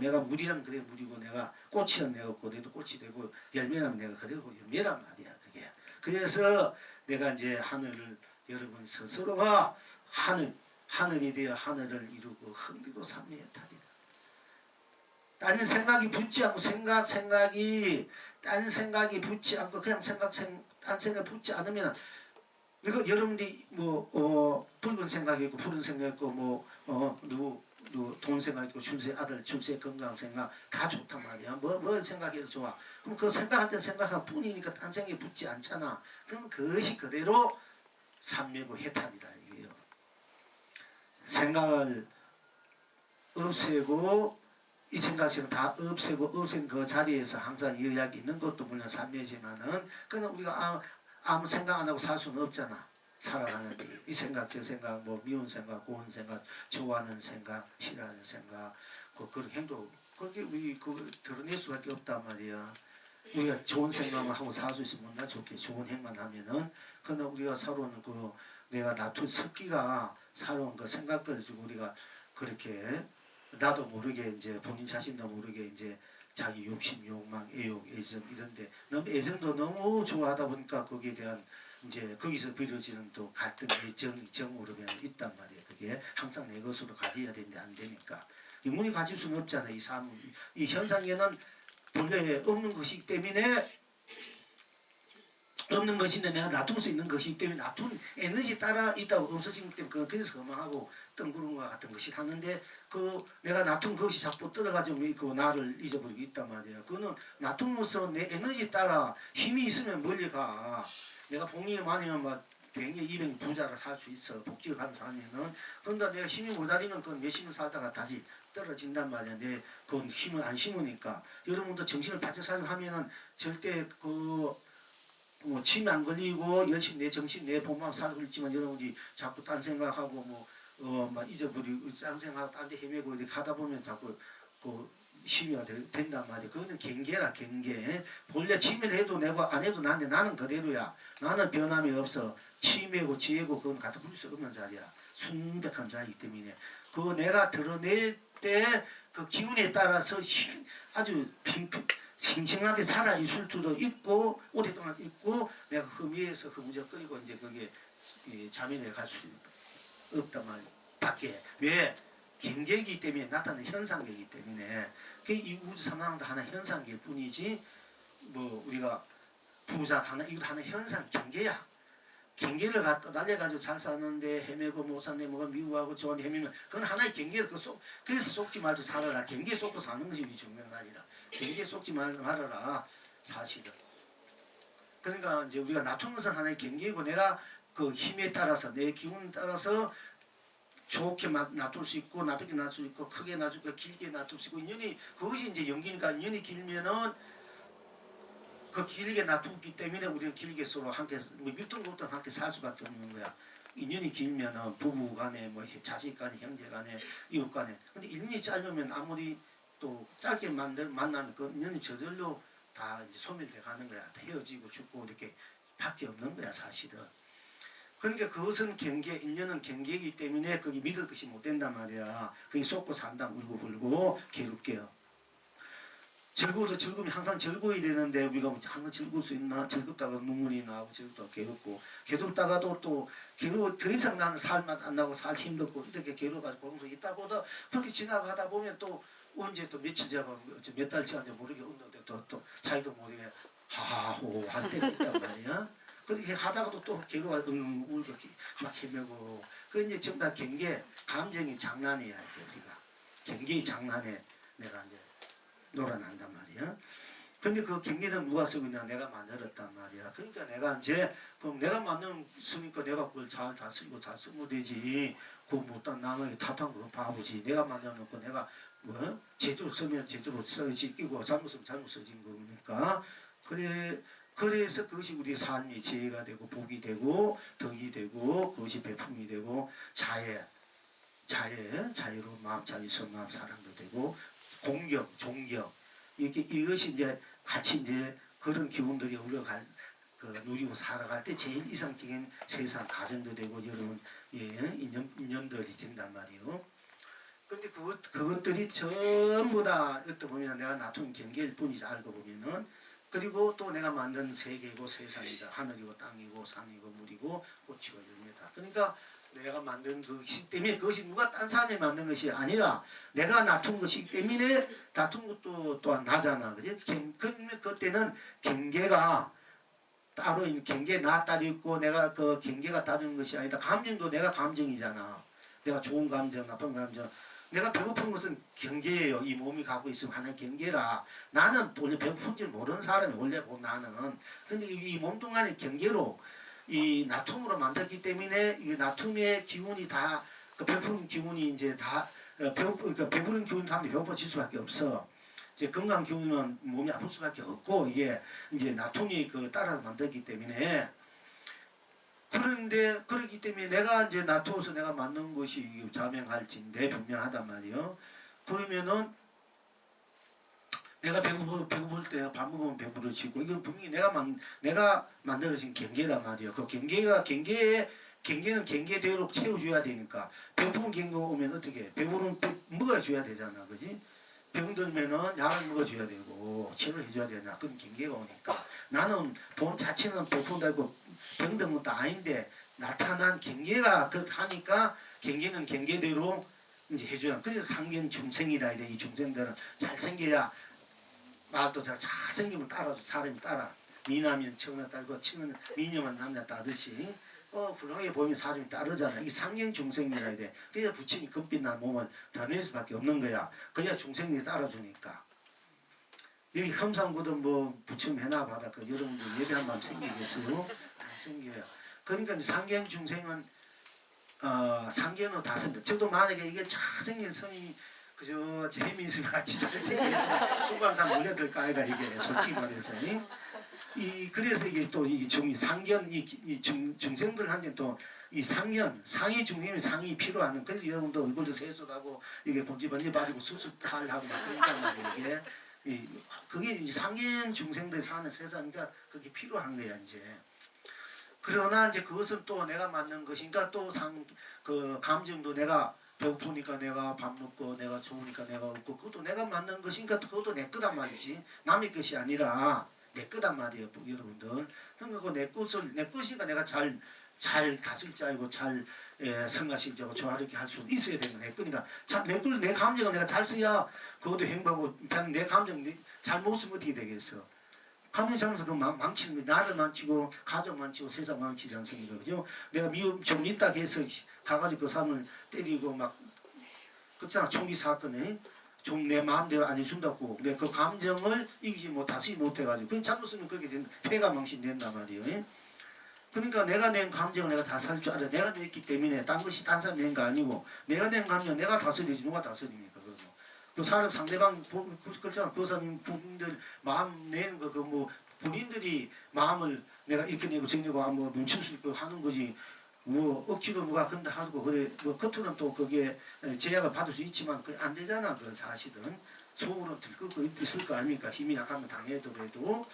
내가 물이라면 그대로 물이고 내가 꽃이라면 내가 그대로 꽃이 되고 열매라면 내가 그대로 열매란 말이야. 그게. 그래서 내가 이제 하늘을 여러분 스스로가 하늘이 되어 하늘을 이루고 흥미로 삼위의 탈이다. 다른 생각이 붙지 않고 다른 생각이 붙지 않고 그냥 딴 생각 붙지 않으면 이거 여러분들이 붉은 생각이 있고 푸른 생각이 있고 누구 돈 생각 있고 아들 출세 건강 생각 다 좋단 말이야. 뭐 생각해도 좋아. 그럼 그 생각할 때 생각할 뿐이니까 딴 생각이 붙지 않잖아. 그럼 그것이 그대로 삼매고 해탈이다 이게요. 생각을 없애고 이 생각을 다 없앤 그 자리에서 항상 여약이 있는 것도 물론 삼매지만은 그냥 우리가 아무 생각 안 하고 살 수는 없잖아. 살아가는데 이 생각 저 생각 미운 생각 고운 생각 좋아하는 생각 싫어하는 생각 그런 행동 그게 우리 그걸 드러낼 수밖에 없단 말이야. 우리가 좋은 생각만 하고 살 수 있으면 나 좋게 좋은 행만 하면은 그러나 우리가 살아오는 내가 놔둔 습기가 살아온 그 생각들을 가지고 우리가 그렇게 나도 모르게 이제 본인 자신도 모르게 이제 자기 욕심, 욕망, 애욕, 애정 이런데 너무 애정도 너무 좋아하다 보니까 거기에 대한 이제 거기서 벌어지는 또 갈등, 정으로 있단 말이에요. 그게 항상 내 것으로 가져야 되는데 안 되니까 영원히 가질 수는 없잖아. 이 현상에는 본래 없는 것이기 때문에 없는 것인데 내가 놔둘 수 있는 것이기 때문에 놔둔 에너지 따라 있다고 없어지기 때문에 그래서 거망하고 뜬구름과 같은 것이 하는데 내가 놔둔 것이 자꾸 떨어가지고 나를 잊어버리고 있단 말이야. 그거는 놔둠으로써 내 에너지 따라 힘이 있으면 멀리 가. 내가 봉이 많으면 100년, 200년 부자로 살 수 있어. 복지를 가면서 하면은. 그런데 내가 힘이 모자리면 그 몇십년 살다가 다시 떨어진단 말이야. 그 힘을 안 심으니까. 여러분도 정신을 바짝 사용하면은 절대 침이 안 걸리고 열심히 내 정신 내 본마음 살고 있지만 여러분이 자꾸 딴 생각하고 막 잊어버리고 딴 생각 딴 데 헤매고 이렇게 하다 보면 자꾸 힘이 된단 말이야. 그거는 경계라 경계. 본래 침을 해도 내가 안 해도 나는 그대로야. 나는 변함이 없어. 침이고 지혜고 그건 갖다 부를 수 없는 자리야. 순백한 자이기 때문에 그거 내가 드러낼 때 그 기운에 따라서 아주 싱싱하게 살아있을 수도 있고 오랫동안 있고 내가 그 위에서 흐무적거리고 이제 그게 자민에 갈 수 없단 말밖에 왜 경계이기 때문에 나타나는 현상이기 때문에 이 우주 삼상도 하나 현상일 뿐이지 우리가 부자 하나 이것도 하나 현상 경계야. 경계를 갖다 날려가지고 잘 사는데 헤매고 못 사는데 미워하고 좋아하는데 헤매면 그건 하나의 경계를 그래서 속지 말고 살아라. 경계에 속고 사는 것이 우리 중요한 아니라 경계에 속지 말아라 사실은. 그러니까 이제 우리가 낮춘 것은 하나의 경계이고 내가 그 힘에 따라서 내 기운에 따라서 좋게 놔둘 수 있고 나쁘게 놔둘 수 있고 크게 놔둘 수 있고 길게 놔둘 수 있고 인연이 그것이 이제 연기니까 인연이 길면은 그 길게 놔두기 때문에 우리는 길게 서로 함께 밑둥밑둥 함께 살 수밖에 없는 거야. 인연이 길면은 부부 간에 자식 간에 형제 간에 이웃 간에 근데 인연이 짧으면 아무리 또 짧게 만나면 그 인연이 저절로 다 이제 소멸돼 가는 거야. 헤어지고 죽고 이렇게 밖에 없는 거야 사실은. 그러니까 그것은 경계, 인연은 경계이기 때문에 거기 믿을 것이 못 된단 말이야. 거기 쏟고 산다 울고 불고 괴롭게요. 즐거워도 즐거움이 항상 즐거워야 되는데 우리가 항상 즐거울 수 있나? 즐겁다가 눈물이 나고 즐겁다가 괴롭고 괴롭다가도 또 더 이상 나는 살맛 안 나고 살 힘도 없고 이렇게 괴로워가지고 그러면서 있다고도 그렇게 지나가다 보면 또 언제 또 며칠 지나고 몇 달 지나는지 모르게 없는데 또 자기도 모르게 하하호 할 때가 있단 말이야. 그렇게 하다가도 또 괴로워서 울고 막 헤매고 그 이제 전부 다 경계 감정이 장난이야 이게 우리가 경계의 장난에 내가 이제 놀아난단 말이야. 근데 그 경계는 누가 쓰고 있냐? 내가 만들었단 말이야. 그러니까 내가 이제 그럼 내가 만들었으니까 내가 그걸 잘 다스리고 잘 쓰면 되지. 그거 못한 남에게 탓한 거 바보지. 내가 만들어놓고 내가 제대로 쓰면 제대로 써야지 끼고 잘못 쓰면 잘못 써진 거니까. 그래서 그것이 우리 삶의 지혜가 되고 복이 되고 덕이 되고 그것이 배품이 되고 자유로운 마음, 자유스러운 마음, 사랑도 되고 공경, 존경 이것이 이제 같이 이제 그런 기운들이 우려갈 누리고 살아갈 때 제일 이상적인 세상 가정도 되고 여러분 인연들이 된단 말이에요. 근데 그것들이 전부 다 어떻게 보면 내가 놔둔 경계일 뿐이지 알고 보면은. 그리고 또 내가 만든 세계고 세상이다. 하늘이고 땅이고 산이고 물이고 꽃이고 열매다. 그러니까 내가 만든 그것이 때문에 그것이 누가 딴 사람이 만든 것이 아니라 내가 놔둔 것이기 때문에 놔둔 것도 또한 나잖아. 그지? 그때는 경계가 따로 경계 나 따로 있고 내가 그 경계가 따로 있는 것이 아니다. 감정도 내가 감정이잖아. 내가 좋은 감정, 나쁜 감정. 내가 배고픈 것은 경계예요. 이 몸이 갖고 있으면 하나의 경계라. 나는 원래 배고픈 줄 모르는 사람이 원래 나는. 근데 이 몸뚱아리 경계로 이 나툼으로 만들기 때문에 이 나툼의 기운이 다 그 배부른 기운이 이제 다 그러니까 배부른 기운이 다음에 배고파질 수밖에 없어. 이제 건강 기운은 몸이 아플 수밖에 없고 이게 이제 나툼이 그 따라 만들기 때문에. 그런데 그렇기 때문에 내가 이제 놔두어서 내가 만든 것이 자명할지 내 분명하단 말이요. 그러면은 내가 배고플 때 밥 먹으면 배부르지고 이건 분명히 내가 만들어진 경계란 말이요. 그 경계는 경계대로 채워줘야 되니까 배고픈 경계가 오면 어떻게 배부른 먹어줘야 되잖아, 그지? 병들면은 약을 먹어줘야 되고 치료를 해줘야 되나 그런 경계가 오니까 나는 본 자체는 배고픈다고 병든 것도 아닌데 나타난 경계가 하니까 경계는 경계대로 이제 해줘야. 그래서 상견 중생이라 이래. 이 중생들은 잘생겨야 말도 잘생기면 따라줘. 사람이 따라. 미남이면 청나 따르고 청은 미녀만 남자 따듯이 훌륭하게 보이면 사람이 따르잖아. 이게 상견 중생이라 이래. 그래서 부처님이 금빛난 몸을 드러낼 수밖에 없는 거야. 그래야 중생들이 따라주니까. 여기 험상구도 뭐 부처님 해놔봐라. 그 여러분들 예배 한번 생기겠어요? 안 생겨요. 그러니까 상견 중생은 상견은 다 생겨. 저도 만약에 이게 잘생긴 스님이 그저 재미있을 같이 잘생겨서 순간상 몰려들까 아이가 이게 솔직히 말해서. 그래서 이게 또 이 상견 중생들한테 또 이 상견 상이 중생이 상이 필요하는. 그래서 여러분도 얼굴도 세수하고 이게 본지번지 바르고 수술하고 막 그러니까 말이야 이게. 그게 이 상견 중생들 사는 세상이니까 그게 필요한 거야 이제. 그러나 이제 그것은 또 내가 만든 것이니까 또 그 감정도 내가 배고프니까 내가 밥 먹고 내가 좋으니까 내가 웃고 그것도 내가 만든 것이니까 그것도 내 거단 말이지. 남의 것이 아니라 내 거단 말이에요, 여러분들. 그러니까 내 것이니까 내가 잘 다스릴 줄 알고 잘 성가실 줄 알고 조화롭게 할 수 있어야 되는 내 거니까. 내 감정을 내가 잘 써야 그것도 행복하고 그냥 내 감정 잘못 쓰면 어떻게 되겠어. 감정 잘못해서 그 망치는 거 나를 망치고 가족 망치고 세상 망치지 않습니까? 그죠? 내가 미움 좀 있다 해서 가가지고 그 사람을 때리고 막 그렇잖아. 총기 사건에 좀 내 마음대로 안 해준다고 내 그 감정을 이기지 다스리지 못해가지고 그냥 잘못쓰면 그렇게 된 폐가 망신된단 말이에요. 그러니까 내가 낸 감정을 내가 다 살 줄 알아. 내가 냈기 때문에 딴 것이 딴 사람이 낸 거 아니고 내가 낸 감정 내가 다스리지 누가 다스립니까? 그 사람 상대방 그렇잖아. 그 사람 본인들 마음 내는 거 그 뭐 본인들이 마음을 내가 이렇게 내고 정리고 뭐 멈출 수 있고 하는 거지. 뭐 억지로 누가 근다 하고 그래 뭐 겉으로는 또 그게 제약을 받을 수 있지만 그게 안 되잖아. 그 사실은 속으로 들끓고 있을 거 아닙니까? 힘이 약하면 당해도 그래도.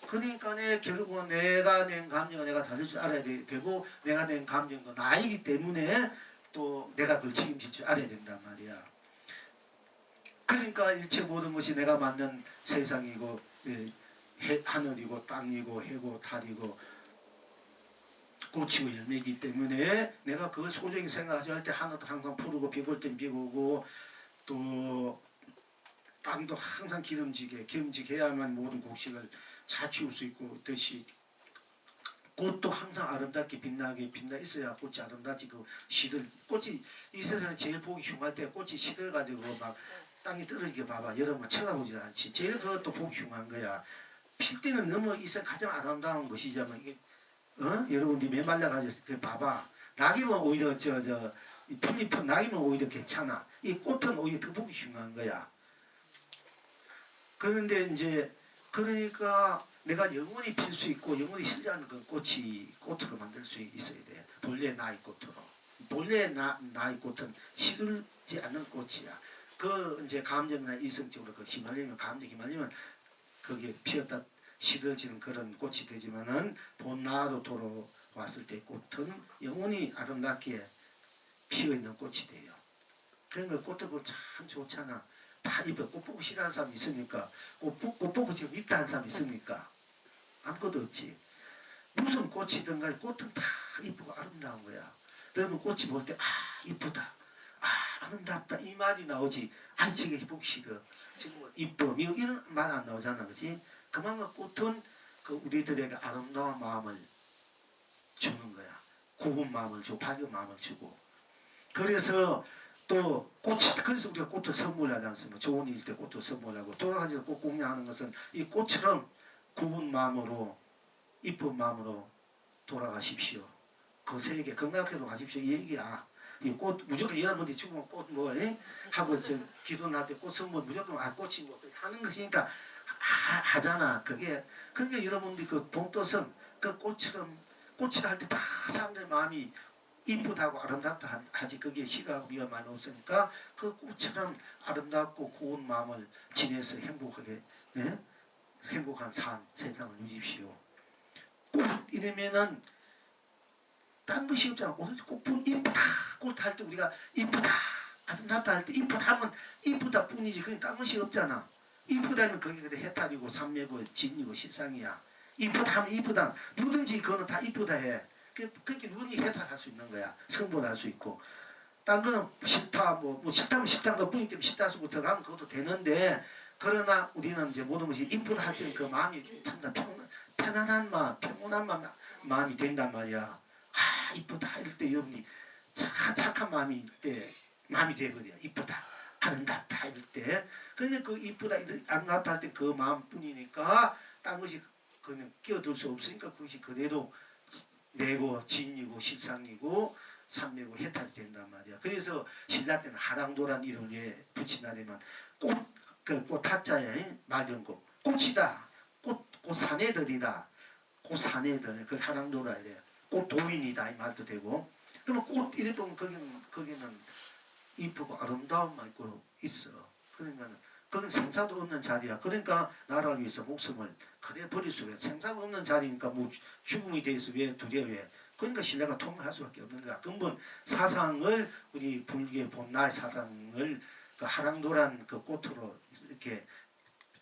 그러니까 결국은 내가 낸 감정을 내가 다룰 줄 알아야 되고 내가 낸 감정도 나이기 때문에 또 내가 그걸 책임질 줄 알아야 된단 말이야. 그러니까 일체 모든 것이 내가 만든 세상이고 하늘이고 땅이고 해고 달이고 꽃이고 열매이기 때문에 내가 그걸 소중히 생각할 때 하늘도 항상 푸르고 비 올 땐 비가 오고 또 땅도 항상 기름지게야만 모든 곡식을 잘 키울 수 있고 듯이 꽃도 항상 아름답게 빛나 있어야 꽃이 아름다지. 그 꽃이 이 세상에 제일 보기 흉할 때 꽃이 시들가지고 막 땅이 떨어지게 봐봐. 여러분 쳐다보지 않지. 제일 그것도 보기 흉한 거야. 필 때는 너무 이 세상 가장 아름다운 것이지만 이게 여러분들이 메말라가지고 그 봐봐. 낙이면 오히려 풀잎은 낙이면 오히려 괜찮아. 이 꽃은 오히려 더 보기 흉한 거야. 그런데 이제 그러니까 내가 영원히 필 수 있고 영원히 실려하는 그 꽃으로 만들 수 있어야 돼. 본래 나의 꽃으로. 본래 나의 꽃은 시들지 않는 꽃이야. 그 이제 감정이나 이성적으로 그 감정이 휘말리면 거기에 피었다 시들어지는 그런 꽃이 되지만은 본 나로 돌아왔을 때 꽃은 영원히 아름답게 피어있는 꽃이 돼요. 그러니까 꽃도 보면 참 좋잖아. 다 이뻐. 꽃 보고 싫어하는 사람 있으니까. 꽃 보고 지금 있다 하는 사람 있으니까. 아무것도 없지. 무슨 꽃이든 간에 꽃은 다 이쁘고 아름다운 거야. 여러분 꽃이 볼 때 이쁘다. 아름답다. 이 말이 나오지. 저게 보기 싫어. 지금 이뻐. 이런 말 안 나오잖아. 그지? 그만큼 꽃은 그 우리들에게 아름다운 마음을 주는 거야. 고운 마음을 주고 밝은 마음을 주고. 그래서 또 꽃이 그래서 우리가 꽃을 선물하지 않습니까? 좋은 일 때 꽃을 선물하고 돌아가셔서 꽃 공양하는 것은 이 꽃처럼 고운 마음으로 이쁜 마음으로 돌아가십시오. 그 세계 건강하게 가십시오. 이 얘기야. 이 꽃 무조건 여러분들이 죽으면 꽃 뭐 하고 저 기도할 때 꽃 선물 무조건 꽃이 뭐 하는 것이니까 하잖아. 그게 그러니까 여러분들이 그 본뜻은 그 꽃처럼 꽃이라 할 때 다 사람들 마음이 이쁘다고 아름답다 하지. 그게 싫어하고 미워만 없으니까 그 꽃처럼 아름답고 고운 마음을 지내서 행복하게 행복한 삶 세상을 누리십시오. 꽃 이러면은 딴 것이 없잖아. 꽃은 이쁘다. 꽃 할 때 우리가 이쁘다 아름답다 할 때 이쁘다 하면 이쁘다 뿐이지. 그게 딴 것이 없잖아. 이쁘다면 그게 그래 해탈이고 삼매고 진이고 실상이야. 이쁘다 하면 이쁘다. 누구든지 그거는 다 이쁘다 해. 그렇게 누구든지 해탈할 수 있는 거야. 성분할 수 있고. 딴 거는 싫다 뭐 싫다면 싫다는 것 뿐이기 때문에 싫다서부터 가면 그것도 되는데 그러나 우리는 이제 모든 것이 이쁘다 할 때는 그 마음이 참 편안한 마음, 평온한 마음이 된단 말이야. 이쁘다 이럴 때 여러분이 착한 마음이 때 마음이 되거든요. 이쁘다, 아름답다 이럴 때. 그러면 그 이쁘다, 아름답다 할 때 그 마음뿐이니까 딴 것이 그냥 끼어들 수 없으니까 그것이 그대로 내고 진이고 실상이고 삼매고 해탈이 된단 말이야. 그래서 신라 때는 하랑도란 이름을 왜 붙이나냐면 꽃 타자에 맑은 꽃, 꽃이다, 꽃 사내들이다, 꽃 사내들 그 하랑도라 이래. 꽃 도인이다 이 말도 되고. 그러면 꽃 이래 보면 거기는 이쁘고 아름다운 말 있고 있어. 그러니까는 그건 생사도 없는 자리야. 그러니까 나라를 위해서 목숨을 그래 버릴 수가 없어. 생사가 없는 자리니까 뭐 죽음이 돼서 왜 두려워해. 그러니까 신뢰가 통할 수밖에 없는 거야. 근본 사상을 우리 불교의 본나의 사상을 그 하랑도란 그 꽃으로 이렇게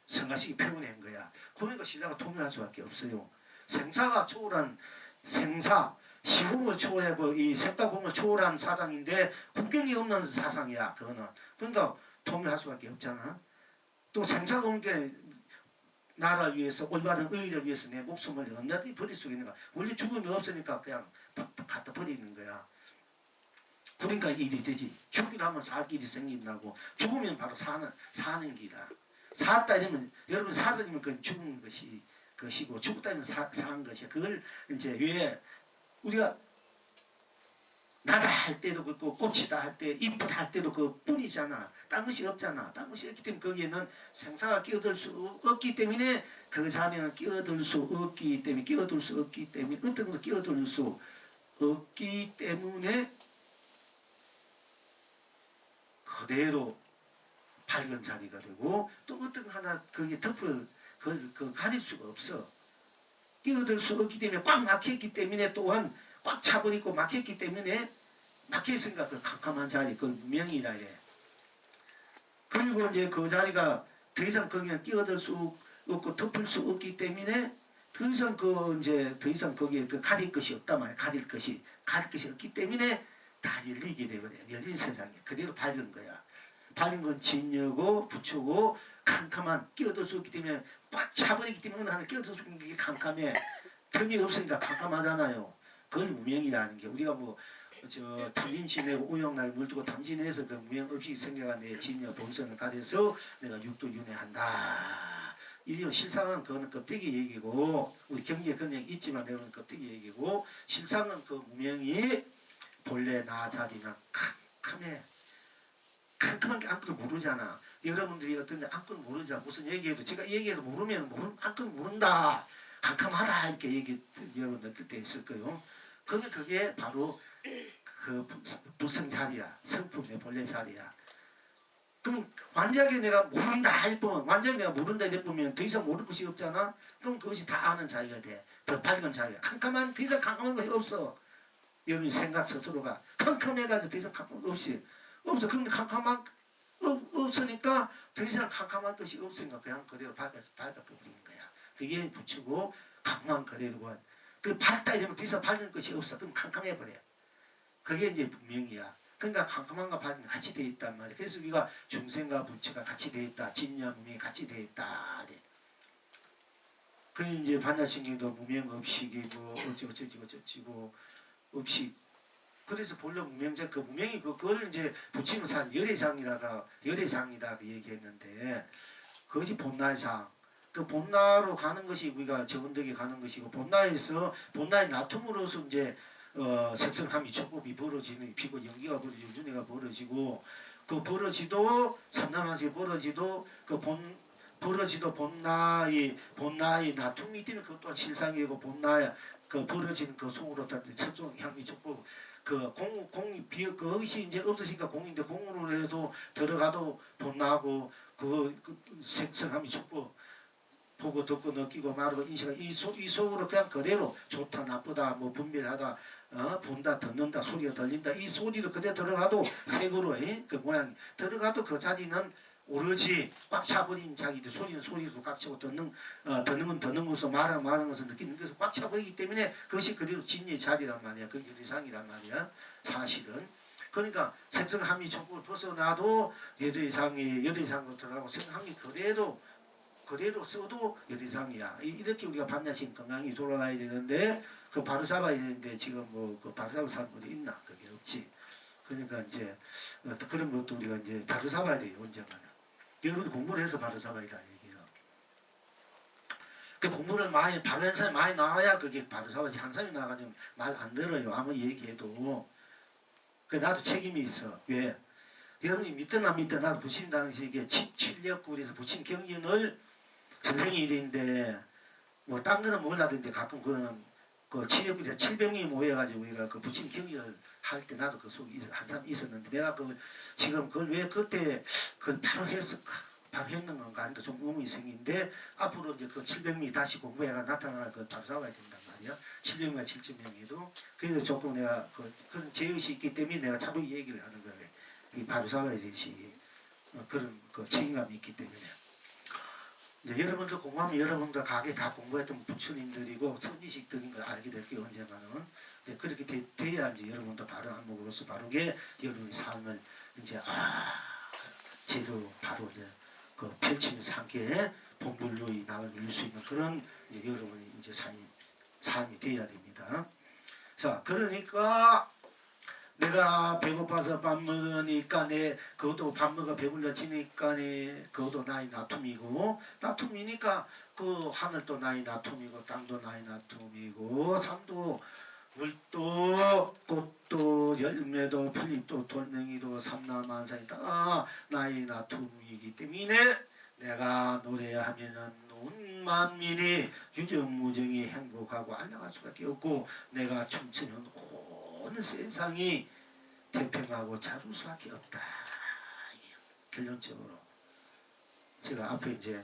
성가시게 표현한 거야. 그러니까 신뢰가 통할 수밖에 없어요. 생사가 초월한 생사, 시공을 초월하고 이 색다공을 초월한 사상인데 국경이 없는 사상이야. 그거는. 그러니까 통일할 수밖에 없잖아. 또 생사가 없는 게 나라를 위해서 올바른 의의를 위해서 내 목숨을 언제든지 버릴 수 있는 거야. 원래 죽음이 없으니까 그냥 갖다 버리는 거야. 그러니까 일이 되지. 죽기로 하면 살 길이 생긴다고. 죽으면 바로 사는 길이다. 살았다 이러면 여러분 살으면 그건 죽은 것이고 죽었다 이러면 사는 것이야. 그걸 이제 왜 우리가 나다 할 때도 그렇고 꽃이다 할 때 이쁘다 할 때도 그 뿐이잖아. 딴 것이 없잖아. 딴 것이 없기 때문에 거기에는 생사가 끼어들 수 없기 때문에 그 자리에는 끼어들 수 없기 때문에 어떤 것도 끼어들 수 없기 때문에 그대로 밝은 자리가 되고 또 어떤 하나 거기에 덮을 그 가릴 수가 없어. 끼어들 수 없기 때문에 꽉 막혀있기 때문에 또한 꽉 차버리고 막혔기 때문에 막혀있으니까 그 캄캄한 자리 그걸 무명이라 이래. 그리고 이제 그 자리가 더 이상 거기에 끼어들 수 없고 덮을 수 없기 때문에 더 이상 더 이상 거기에 가릴 것이 없단 말이야. 가릴 것이 없기 때문에 다 열리게 되거든. 열린 세상에 그대로 밝은 거야. 밝은 건 진여고 부처고 캄캄한 끼어들 수 없기 때문에 꽉 차버리기 때문에 어느 하나 끼어들 수 없는 게 캄캄해. 틈이 없으니까 캄캄하잖아요. 그걸 무명이라는 게 우리가 탐진치내고 우영나게 물두고 탐진해서 그 무명 없이 생겨간 내 진여 본성을 가져서 내가 육도윤회한다. 이 실상은 그거는 껍데기 얘기고 우리 경기에 그냥 있지만 내는 껍데기 얘기고 실상은 그 무명이 본래 나 자리는 캄캄해. 캄캄한 게 아무것도 모르잖아. 여러분들이 어떤데 아무것도 모르잖아. 무슨 얘기해도 제가 얘기해도 모르면 아무것도 모른다. 캄캄하다 이렇게 여러분들 그때 있을 거예요. 그러면 그게 바로 그 불성 자리야. 성품의 본래 자리야. 그럼 완전하게 내가 모른다 할 뿐, 완전히 내가 모른다 할 뿐이면 더 이상 모를 것이 없잖아. 그럼 그것이 다 아는 자리가 돼. 더 밝은 자리야. 더 이상 캄캄한 것이 없어. 여러분 생각 스스로가 캄캄해가지고 더 이상 캄캄한 것 없이 없어. 그런데 캄캄한 없으니까 더 이상 캄캄한 것이 없으니까 그냥 그대로 밝아버리는 거야. 그게 부처고 강만 그대로고 그 밝다 이러면 더 이상 밝은 것이 없어. 그럼 캄캄해버려. 그게 이제 분명이야. 그러니까 캄캄함과 밝음이 같이 되어 있단 말이야. 그래서 우리가 중생과 부처가 같이 되어 있다. 진야무명이 같이 되어 있다. 그래 이제 반야신경도 무명업식이고 어쩌고 업식. 그래서 본래 무명자 그 무명이 그걸 이제 붙이면 산 열애장이다가 열애장이다 그 얘기했는데 그것이 본나의장. 그 본나로 가는 것이 우리가 저건덕에 가는 것이고 본나에서 본나의 나툼으로서 이제 색성함이 촉법이 벌어지는 피고 연기가 벌어지고 윤회가 벌어지고 그 벌어지도 삼남한세 벌어지도 그 벌어지도 본나의 나툼이 때문에 그것 또한 실상이고 본나의 그 벌어지는 그 속으로 첫종 향미 촉법 그 공이 비어 그것이 이제 없으니까 공인데 공으로 해도 들어가도 본나하고 그 색성함이 촉법 보고 듣고 느끼고 말하고 인식하고 이 속으로 그냥 그대로 좋다 나쁘다 뭐 분별하다 본다 듣는다 소리가 들린다 이 소리도 그대로 들어가도 색으로 그 모양이 들어가도 그 자리는 오로지 꽉 차버린 자기들 소리는 소리로 꽉 차고 듣는 건 듣는 것으로 말하는 것을 느끼는 것으로 꽉 차버리기 때문에 그것이 그대로 진리의 자리란 말이야. 그 열이상이란 말이야. 사실은. 그러니까 색성함이 촉법을 벗어나도 열이상으로 들어가고 색성함이 그대로 써도 열이상이야. 이렇게 우리가 반야신 건강이 돌아가야 되는데 그 바로 잡아야 되는데 지금 뭐 그 바로 잡을 사람들이 있나? 그게 없지. 그러니까 이제 그런 것도 우리가 이제 바로 잡아야 돼요. 언젠가는. 여러분 공부를 해서 바로 잡아야 다 얘기해요. 그 공부를 많이 바른 사람이 많이 나와야 그게 바로 잡아지. 한 사람이 나가면 말 안 들어요. 아무리 얘기해도. 그 나도 책임이 있어. 왜? 여러분이 믿든 안 믿든 나도 부친 당시에 칠력구에서 부친 경륜을 전생이 일인데 뭐 딴 거는 몰라든지 가끔 그거는 그 700명이 모여가지고 우리가 그 부친 경륜을 할 때 나도 그 속에 한 사람 있었는데 내가 지금 그걸 왜 그때 그걸 바로 했을까? 바로 했는 건가 하니까 좀 의문이 생긴데 앞으로 이제 그 700명이 다시 공부해가 나타나가 그 바로 잡아야 된단 말이야. 700명, 7,000명이도. 그래서 조금 내가 그런 제의식이 있기 때문에 내가 자꾸 이 얘기를 하는 거예요. 이 바로 잡아야 되지. 그런 그 책임감이 있기 때문에. 이제 여러분도 공부하면 여러분도 가게 다 공부했던 부처님들이고 선지식들인 걸 알게 될 게요. 언젠가는. 이제 그렇게 돼야 이제 여러분도 바른 안목으로서 바르게 여러분의 삶을 이제 제대로 바로 이제 그 펼치면서 함께 본불로의 낙을 누릴 수 있는 그런 이제 여러분의 이제 삶이 되어야 됩니다. 자, 그러니까 내가 배고파서 밥 먹으니까 그것도 밥 먹어 배불러지니까 그것도 나의 나툼이고 나툼이니까 그 하늘도 나의 나툼이고 땅도 나의 나툼이고 산도 물도 꽃도 열매도 풀잎도 돌멩이도 삼라만상이 다 나의 나툼이기 때문에 내가 노래하면은 온 만민이 유정무정이 행복하고 안녕할 수밖에 없고 내가 춤추면 온 세상이 태평하고 자줄 수밖에 없다. 결론적으로 제가 앞에 이제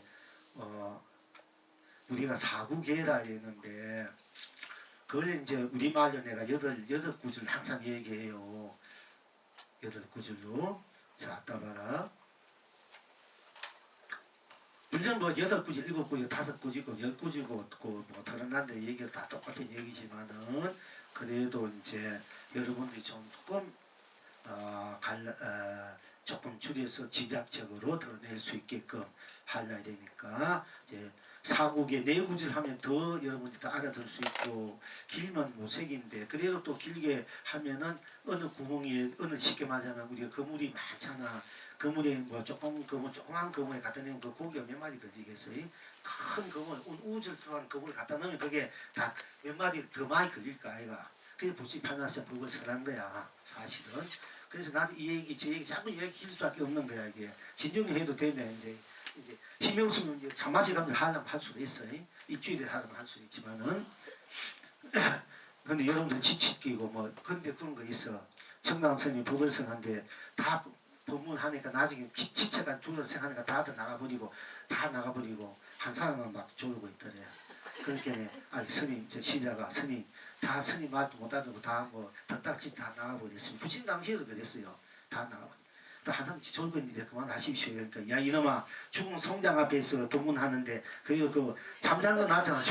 우리가 사구계라 했는데 그걸 이제 우리말로 내가 여덟 구절 항상 얘기해요. 8구절로. 자, 아따 봐라. 물론 뭐 8구절, 7구절, 5구절이고 10구절이고 뭐 다른 나라의 얘기가 다 똑같은 얘기지만은 그래도 이제 여러분들이 조금 조금 줄여서 집약적으로 드러낼 수 있게끔 하려야 되니까 이제 사국에 4구절 하면 더 여러분들이 다 알아들 수 있고 길면 모색인데 그래도 또 길게 하면은 어느 구멍에 쉽게 말하면 우리가 그물이 많잖아. 그물에 뭐 조그만 그물에 갖다 놓으면 그 고기가 몇 마리 걸리겠어요? 큰 그물, 우질 동안 그물을 갖다 놓으면 그게 다 몇 마리 더 많이 걸릴까 아이가. 그게 부집하면서 그걸 설한 거야 사실은. 그래서 나도 이 얘기 제 얘기 자꾸 얘기할 수밖에 없는 거야 이게. 진정해도 되네 이제 힘이 없으면 이제 참맛이 가면 하려면 할 수도 있어요. 일주일에 하려면 할 수도 있지만은 근데 여러분들 지치끼고 뭐 근데 그런 거 있어. 청담선이 법을선한데 다 법문하니까 나중에 지체가 두어서 생각하니까 다들 나가버리고 한 사람은 막 졸고 있더래. 그렇게 스님 시자가 스님 다 스님 말도 못 알아듣고 다 뭐 덕딱지 다 나가버렸습니다. 부친 당시에도 그랬어요. 다 나가버렸어요. 또 항상 졸고 있는데 그만하십시오. 그러니까 야 이놈아 죽은 송장 앞에서 법문하는데 그리고 그 잠자는 거 낫잖아.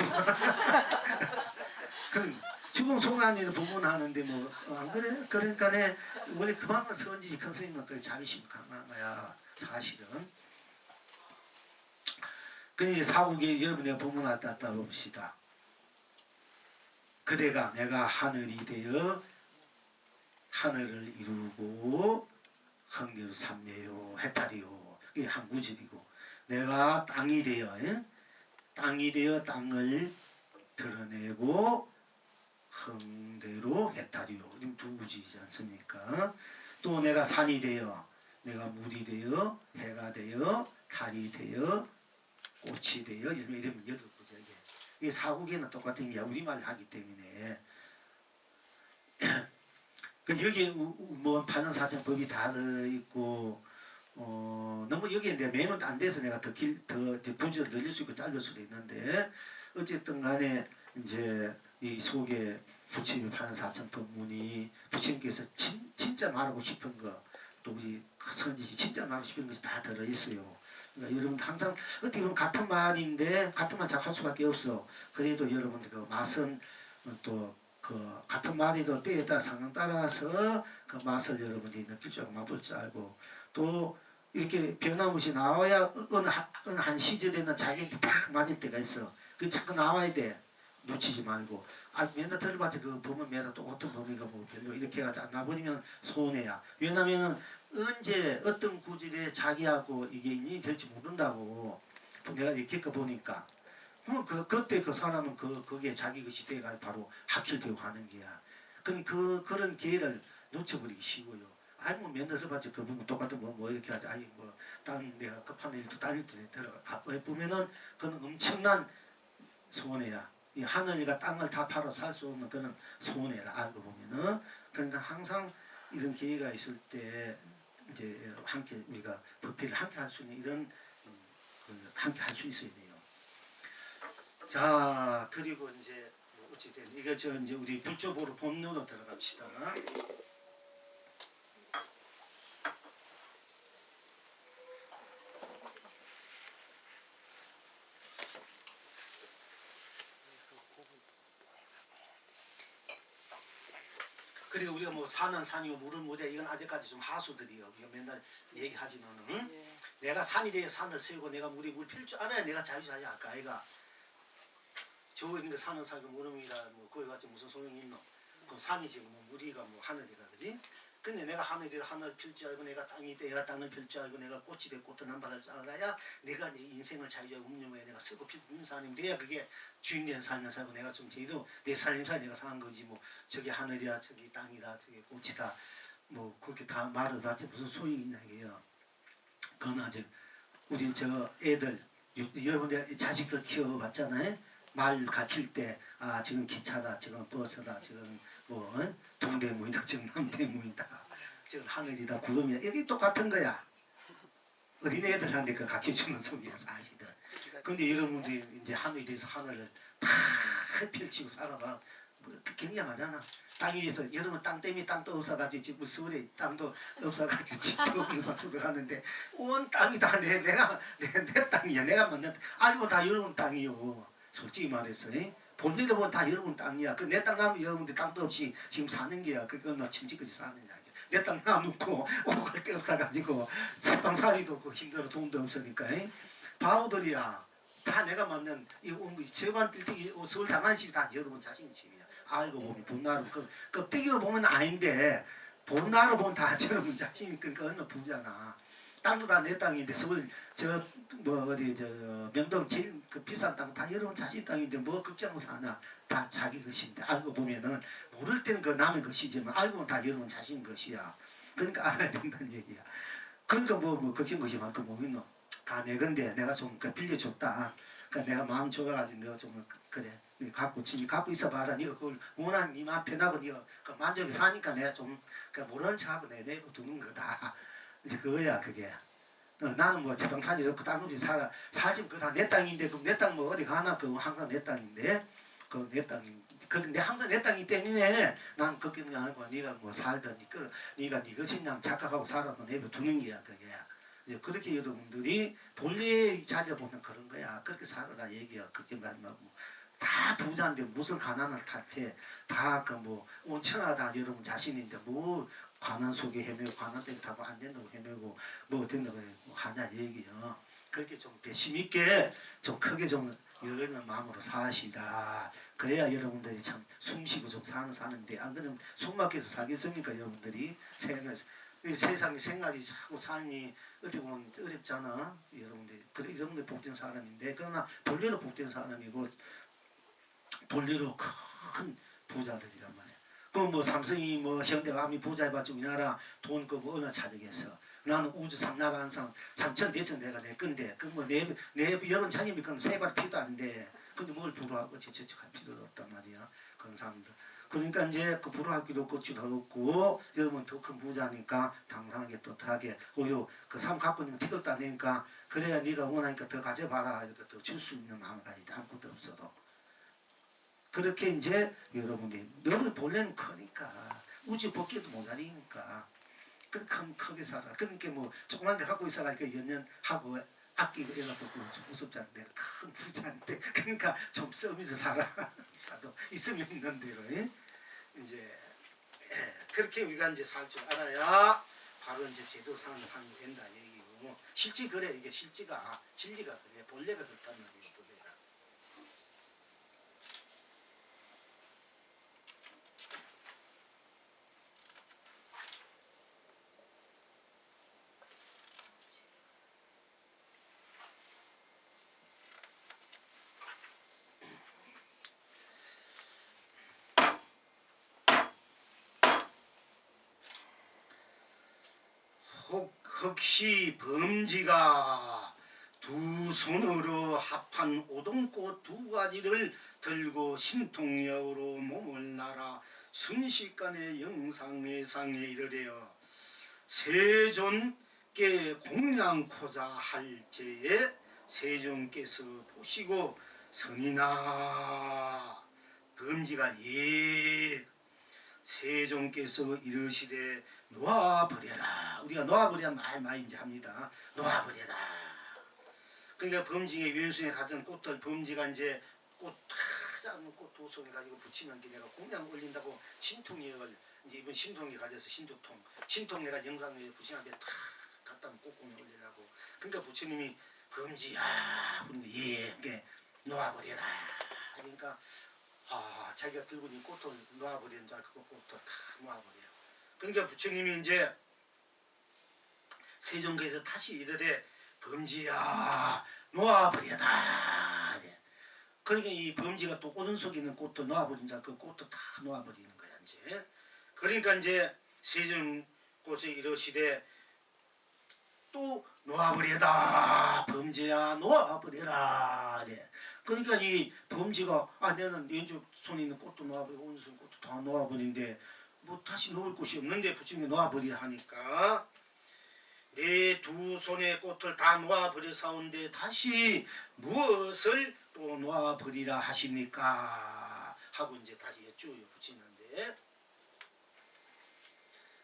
그 죽은 송장에서 법문하는데 뭐 안 그래? 그러니까 내 원래 그만큼 선지 큰 스님은 자비심 강한 거야 사실은. 그 사국에 여러분 내가 법문할 때 갖다 봅시다. 그대가 내가 하늘이 되어 하늘을 이루고 흥류 삼매요 해탈이요. 이게 한 구절이고 내가 땅이 되어 땅이 되어 땅을 드러내고 흥대로 해탈이요. 두 구절이지 않습니까? 또 내가 산이 되어 내가 물이 되어 해가 되어 달이 되어 꽃이 되어 이러면 여덟 구절이게. 이 사국에는 똑같은 게 우리말 하기 때문에 여기 뭐 판언사정법이 다 들어있고 너무 여기에 내 매면 안 돼서 내가 더 부지를 늘릴 수 있고 자를 수도 있는데 어쨌든 간에 이제 이 속에 부처님이 판언사정법문이 부처님께서 진짜 말하고 싶은 거 또 우리 선지시 진짜 말하고 싶은 것이 다 들어있어요. 그러니까 여러분 항상 어떻게 보면 같은 말인데 같은 말 잘 할 수밖에 없어. 그래도 여러분들 그 맛은 또 그 같은 말이도 때에 따라 상황 따라서 그 맛을 여러분들이 느낄 줄 알고 맛볼 줄 알고 또 이렇게 변함없이 나와야 어느 한 시절에는 자기한테 딱 맞을 때가 있어. 그 자꾸 나와야 돼. 놓치지 말고. 맨날 들어봤자 그 보면 매달 똑같은 범위가 뭐 별로 이렇게 하지 안 나버리면 손해야. 왜냐면은 언제 어떤 구질에 자기하고 이게 인연이 될지 모른다고. 내가 이렇게 겪어보니까. 그럼 그때 그 사람은 거기에 자기 것이 돼가 바로 합칠되고 하는 게야. 그런 기회를 놓쳐버리기 쉬워요. 아니 뭐 맨날 써봤자 그 부분 똑같은 뭐 이렇게 하지. 아니 뭐 다른 내가 급한 일도 다른 일도 들어가 보면은 그건 엄청난 손해야. 이 하늘과 땅을 다 팔아 살 수 없는 그런 손해라 알고 보면은. 그러니까 항상 이런 기회가 있을 때 이제 함께 우리가 법회를 함께 할 수 있는 이런 함께 할 수 있어야 돼요. 자 그리고 이제 뭐 어쨌든 이게 이제 우리 불조보로 본론으로 들어갑시다. 그리고 우리가 뭐 산은 산이요 물은 물이야 이건 아직까지 좀 하수들이요. 우리가 맨날 얘기하지만은 응? 내가 산이 되어 산을 세우고 내가 물이 물 필 줄 알아야 내가 자유자재 할까 아이가. 저 있는 산은 산이고 물은 물이라 뭐 거기 같이 무슨 소용이 있노. 그 산이 지금 뭐 물이가 뭐 하늘이가 그지. 근데 내가 하늘이 되어 하늘을 필 줄 알고 내가 땅이 되어 땅을 필 줄 알고 내가 꽃이 되어 꽃을 남발할 줄 알아야 내가 내 인생을 자유자재 음료에 내가 쓰고 필는 사람이 돼야 그게 주인된 삶을 살고 내가 좀 제대로 내 살림살 내가 사는 거지. 뭐 저기 하늘이야 저기 땅이라 저기 꽃이다 뭐 그렇게 다 말을 봤지 무슨 소용이 있나 이게요. 그건 아직 우리 저 애들 여러분들 자식들 키워봤잖아요. 말 가르칠 때 아 지금 기차다 지금 버스다 지금 뭐 동대문이다 지금 남대문이다 지금 하늘이다 구름이다 이게 똑같은 거야. 어린애들한테 그 가르쳐주는 소리야 사실은. 근데 여러분들이 이제 하늘에 대해서 하늘을 다 펼치고 살아봐. 뭐 굉장하잖아. 땅에 대해서 여러분 땅 때문에 땅도 없어가지고 지금 서울에 땅도 없어가지고 집도 없어서 들어가는데 온 땅이 다 내가 내 땅이야. 내가 만든 알고 다 여러분 땅이요. 솔직히 말해서 본인들 보면 다 여러분 땅이야. 그 내 땅 가면 여러분들 땅도 없이 지금 사는 게야. 그건 침지까지 사는 이야기야. 내 땅 놔놓고 오고 갈 데 없어가지고 새빵살이도 없고 힘들어 돈도 없으니까 바보들이야. 다 내가 만든 이 재관 빌딩이 서울 당한 집이 다 여러분 자신 집이야. 알고 보면 본나로 껍데기로 보면 아닌데 본나로 보면 다 여러분 자신이 그러니까 얼마나 부자나. 땅도 다 내 땅인데 서울 저 뭐 어디 저 명동 제일 그 비싼 땅 다 여러분 자신 땅인데 뭐 걱정하면서 하나 다 자기 것인데 알고 보면은 모를 때는 그 남의 것이지만 알고 보면 다 여러분 자신 것이야. 그러니까 알아야 된다는 얘기야. 그러니까 뭐 걱정 것이 많고 뭐 있노. 다 내 건데 내가 좀 빌려줬다. 그러니까 내가 마음 좋아가지고 내가 좀 그래 갖고 있어봐라. 네가 그걸 원하는 네 마음 편하고 네가 그 만족이 사니까 내가 좀 모르는 척하고 내고 두는 거다. 이제 그거야 그게. 나는 뭐 제방산이 없고 다른 데 살아. 사실 그거 다 내 땅인데 그럼 내 땅 뭐 어디 가나 그 항상 내 땅인데 그 내 땅 그런데 항상 내 땅이기 때문에 난 걱정이 안 하고 네가 뭐 살든 네가 네 것이냐 착각하고 살아도 내버 두는 거야 그게. 이제 그렇게 여러분들이 본래 자주 보면 그런 거야. 그렇게 살아라 얘기야. 걱정하지 말고. 다 부자인데 무슨 가난을 탓해. 다 그 뭐 온천하다 여러분 자신인데 뭐 가난 속에 헤매고 가난 때문에 다고 안 된다고 헤매고 뭐 된다고 하냐 얘기요. 그렇게 좀 배심 있게 좀 크게 좀 여는 마음으로 사시라. 그래야 여러분들이 참 숨쉬고 좀 사는데 안 그러면 숨 막혀서 살겠습니까 여러분들이 세상에 생활이 자꾸 삶이 어떻게 보면 어렵잖아 여러분들. 그래 여러분들 복된 사람인데 그러나 본래로 복된 사람이고 본래로 큰 부자들이란 말이야. 그 뭐 삼성이 뭐 현대가 아무리 부자해봤자 우리나라 돈 그거 얼마 차득했어. 나는 우주 상나반상 삼천 대천 내가 내 건데 그 뭐 내 여론 창입니까 세발 피도 안 돼. 근데 뭘 부러워하고 저쪽할 필요도 없단 말이야. 그런 사람들. 그러니까 이제 그 부러워할 필요 없고 더 없고 여러분 더 큰 부자니까 당당하게 떳하게 고요 그삶 갖고 있는 피도 안 내니까 그래야 네가 원하니까 더 가져봐라 이렇게 더 줄 수 있는 마음을 가지고 아무것도 없어도. 그렇게 이제 여러분이 너무 본래는 크니까 우주 복귀도 모자리니까 크게 살아. 그러니까 뭐 조그만 데 갖고 있어가지고 연연하고 아끼고 이래갖고 무섭잖아. 내가 큰 부자인데 그러니까 좀 쓰면서 살아. 사도 있으면 있는 대로 이제 그렇게 우리가 이제 살 줄 알아야 바로 이제 제대로 사는 삶이 된다 얘기고 실제 그래 이게 실제가 진리가 그래 본래가 그렇다는 얘기고 본래가. 혹시 범지가 두 손으로 합한 오동꽃 두 가지를 들고 신통역으로 몸을 날아 순식간에 영상내상에 이르래요. 세존께 공양코자 할 때에 세존께서 보시고 선이나 범지가 예 세존께서 이르시되 놓아버려라. 우리가 놓아버려야 말 많이 이제 합니다. 놓아버려라. 그러니까 범지의 왼손에 같은 꽃들 범지가 이제 꽃탁 쌓는 꽃 두 손 가지고 붙이는 게 내가 공양 올린다고 신통역을 이제 이번 신통이 가져서 신통 내가 영상에 붙이는데 탁 갖다 놓고 꽃공양 올리라고. 그러니까 부처님이 범지야 그런데 예 그게 놓아버려라. 그러니까 자기가 들고 있는 꽃을 놓아버리는 줄 알고 그 꽃을 다 놓아버려. 그러니까 부처님이 이제 세종교에서 다시 이르되 범지야 놓아버려라. 그러니까 이 범지가 또 오른속에 있는 꽃도 놓아버린 줄 알고 그 꽃도 다 놓아버리는 거야 이제. 그러니까 이제 세종꽃에 이르시되 또 놓아버려라. 범지야 놓아버려라. 그러니까 이 범지가 내는 왼쪽 손에 있는 꽃도 놓아버리고 오른손 꽃도 다 놓아버리는데 뭐 다시 놓을 곳이 없는데 부처님이 놓아버리라 하니까 내 두 손의 꽃을 다 놓아버려사온데 다시 무엇을 또 놓아버리라 하십니까? 하고 이제 다시 여쭈어요 부처님한테.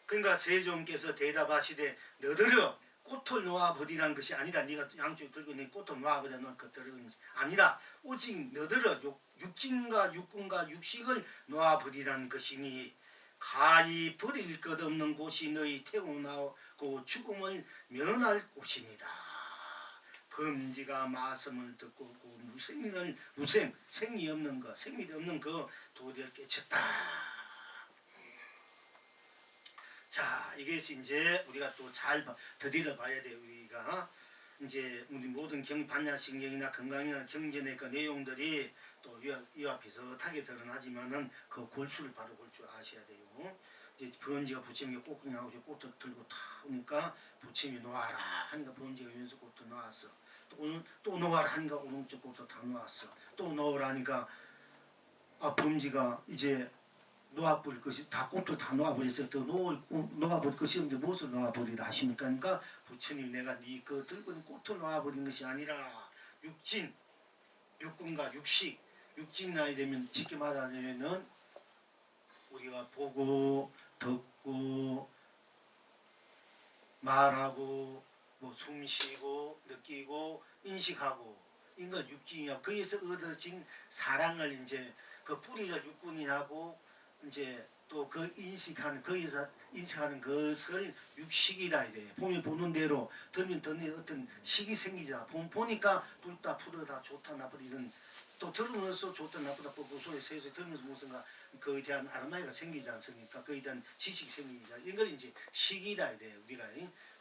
그러니까 세종께서 대답하시되 너더러 꽃을 놓아버리라는 것이 아니라 네가 양쪽에 들고 있는 꽃을 놓아버리는 것들은 아니라 오직 너더러 육진과 육군과 육식을 놓아버리라는 것이니 가히 버릴 것 없는 곳이 너희 태우나고 죽음을 면할 곳입니다. 범지가 말씀을 듣고 그 무생 생이 없는 것 생미도 없는 그 도리를 깨쳤다. 자, 이것이 이제 우리가 또 잘 들이려 봐야 돼요. 우리가 이제 우리 모든 반야신경이나 건강이나 경전의 내용들이 또 이와 비슷하게 드러나지만은 그 골수를 바로 볼 줄 아셔야 돼요. 이제 범지가 부처님이 꽃그냥하고 꽃을 들고 타 오니까 부처님이 놓아라 하니까 범지가 왼쪽 꽃도 놓았어. 또 놓아라 하니까 오른쪽 꽃도 다 놓았어. 또 놓으라 하니까 범지가 이제 놓아버릴 것이 다 꽃을 다 놓아버렸어요. 더 놓아버릴 것이 없는데 무엇을 놓아버리라 하십니까? 그러니까 부처님 내가 네 그 들고 있는 꽃을 놓아버린 것이 아니라 육진, 육군과 육식 육진날이 되면 쉽게 말하자면은 우리가 보고 듣고 말하고 뭐 숨쉬고 느끼고 인식하고 이걸 육진이야. 거기서 얻어진 사랑을 이제 그 뿌리가 육군이라고 이제 또 그 인식하는 거기서 인식하는 것을 육식이라 이래. 봄이 보는 대로 들면 듣는 어떤 식이 생기잖아. 보니까 붉다 푸르다 좋다 나쁘다 이런 또 들으면서 좋다 나쁘다 고소해 세소 들으면서 무슨가 그에 대한 아로마가 생기지 않습니까? 그에 대한 지식이 생기자. 이걸 이제 식이라 이래 우리가.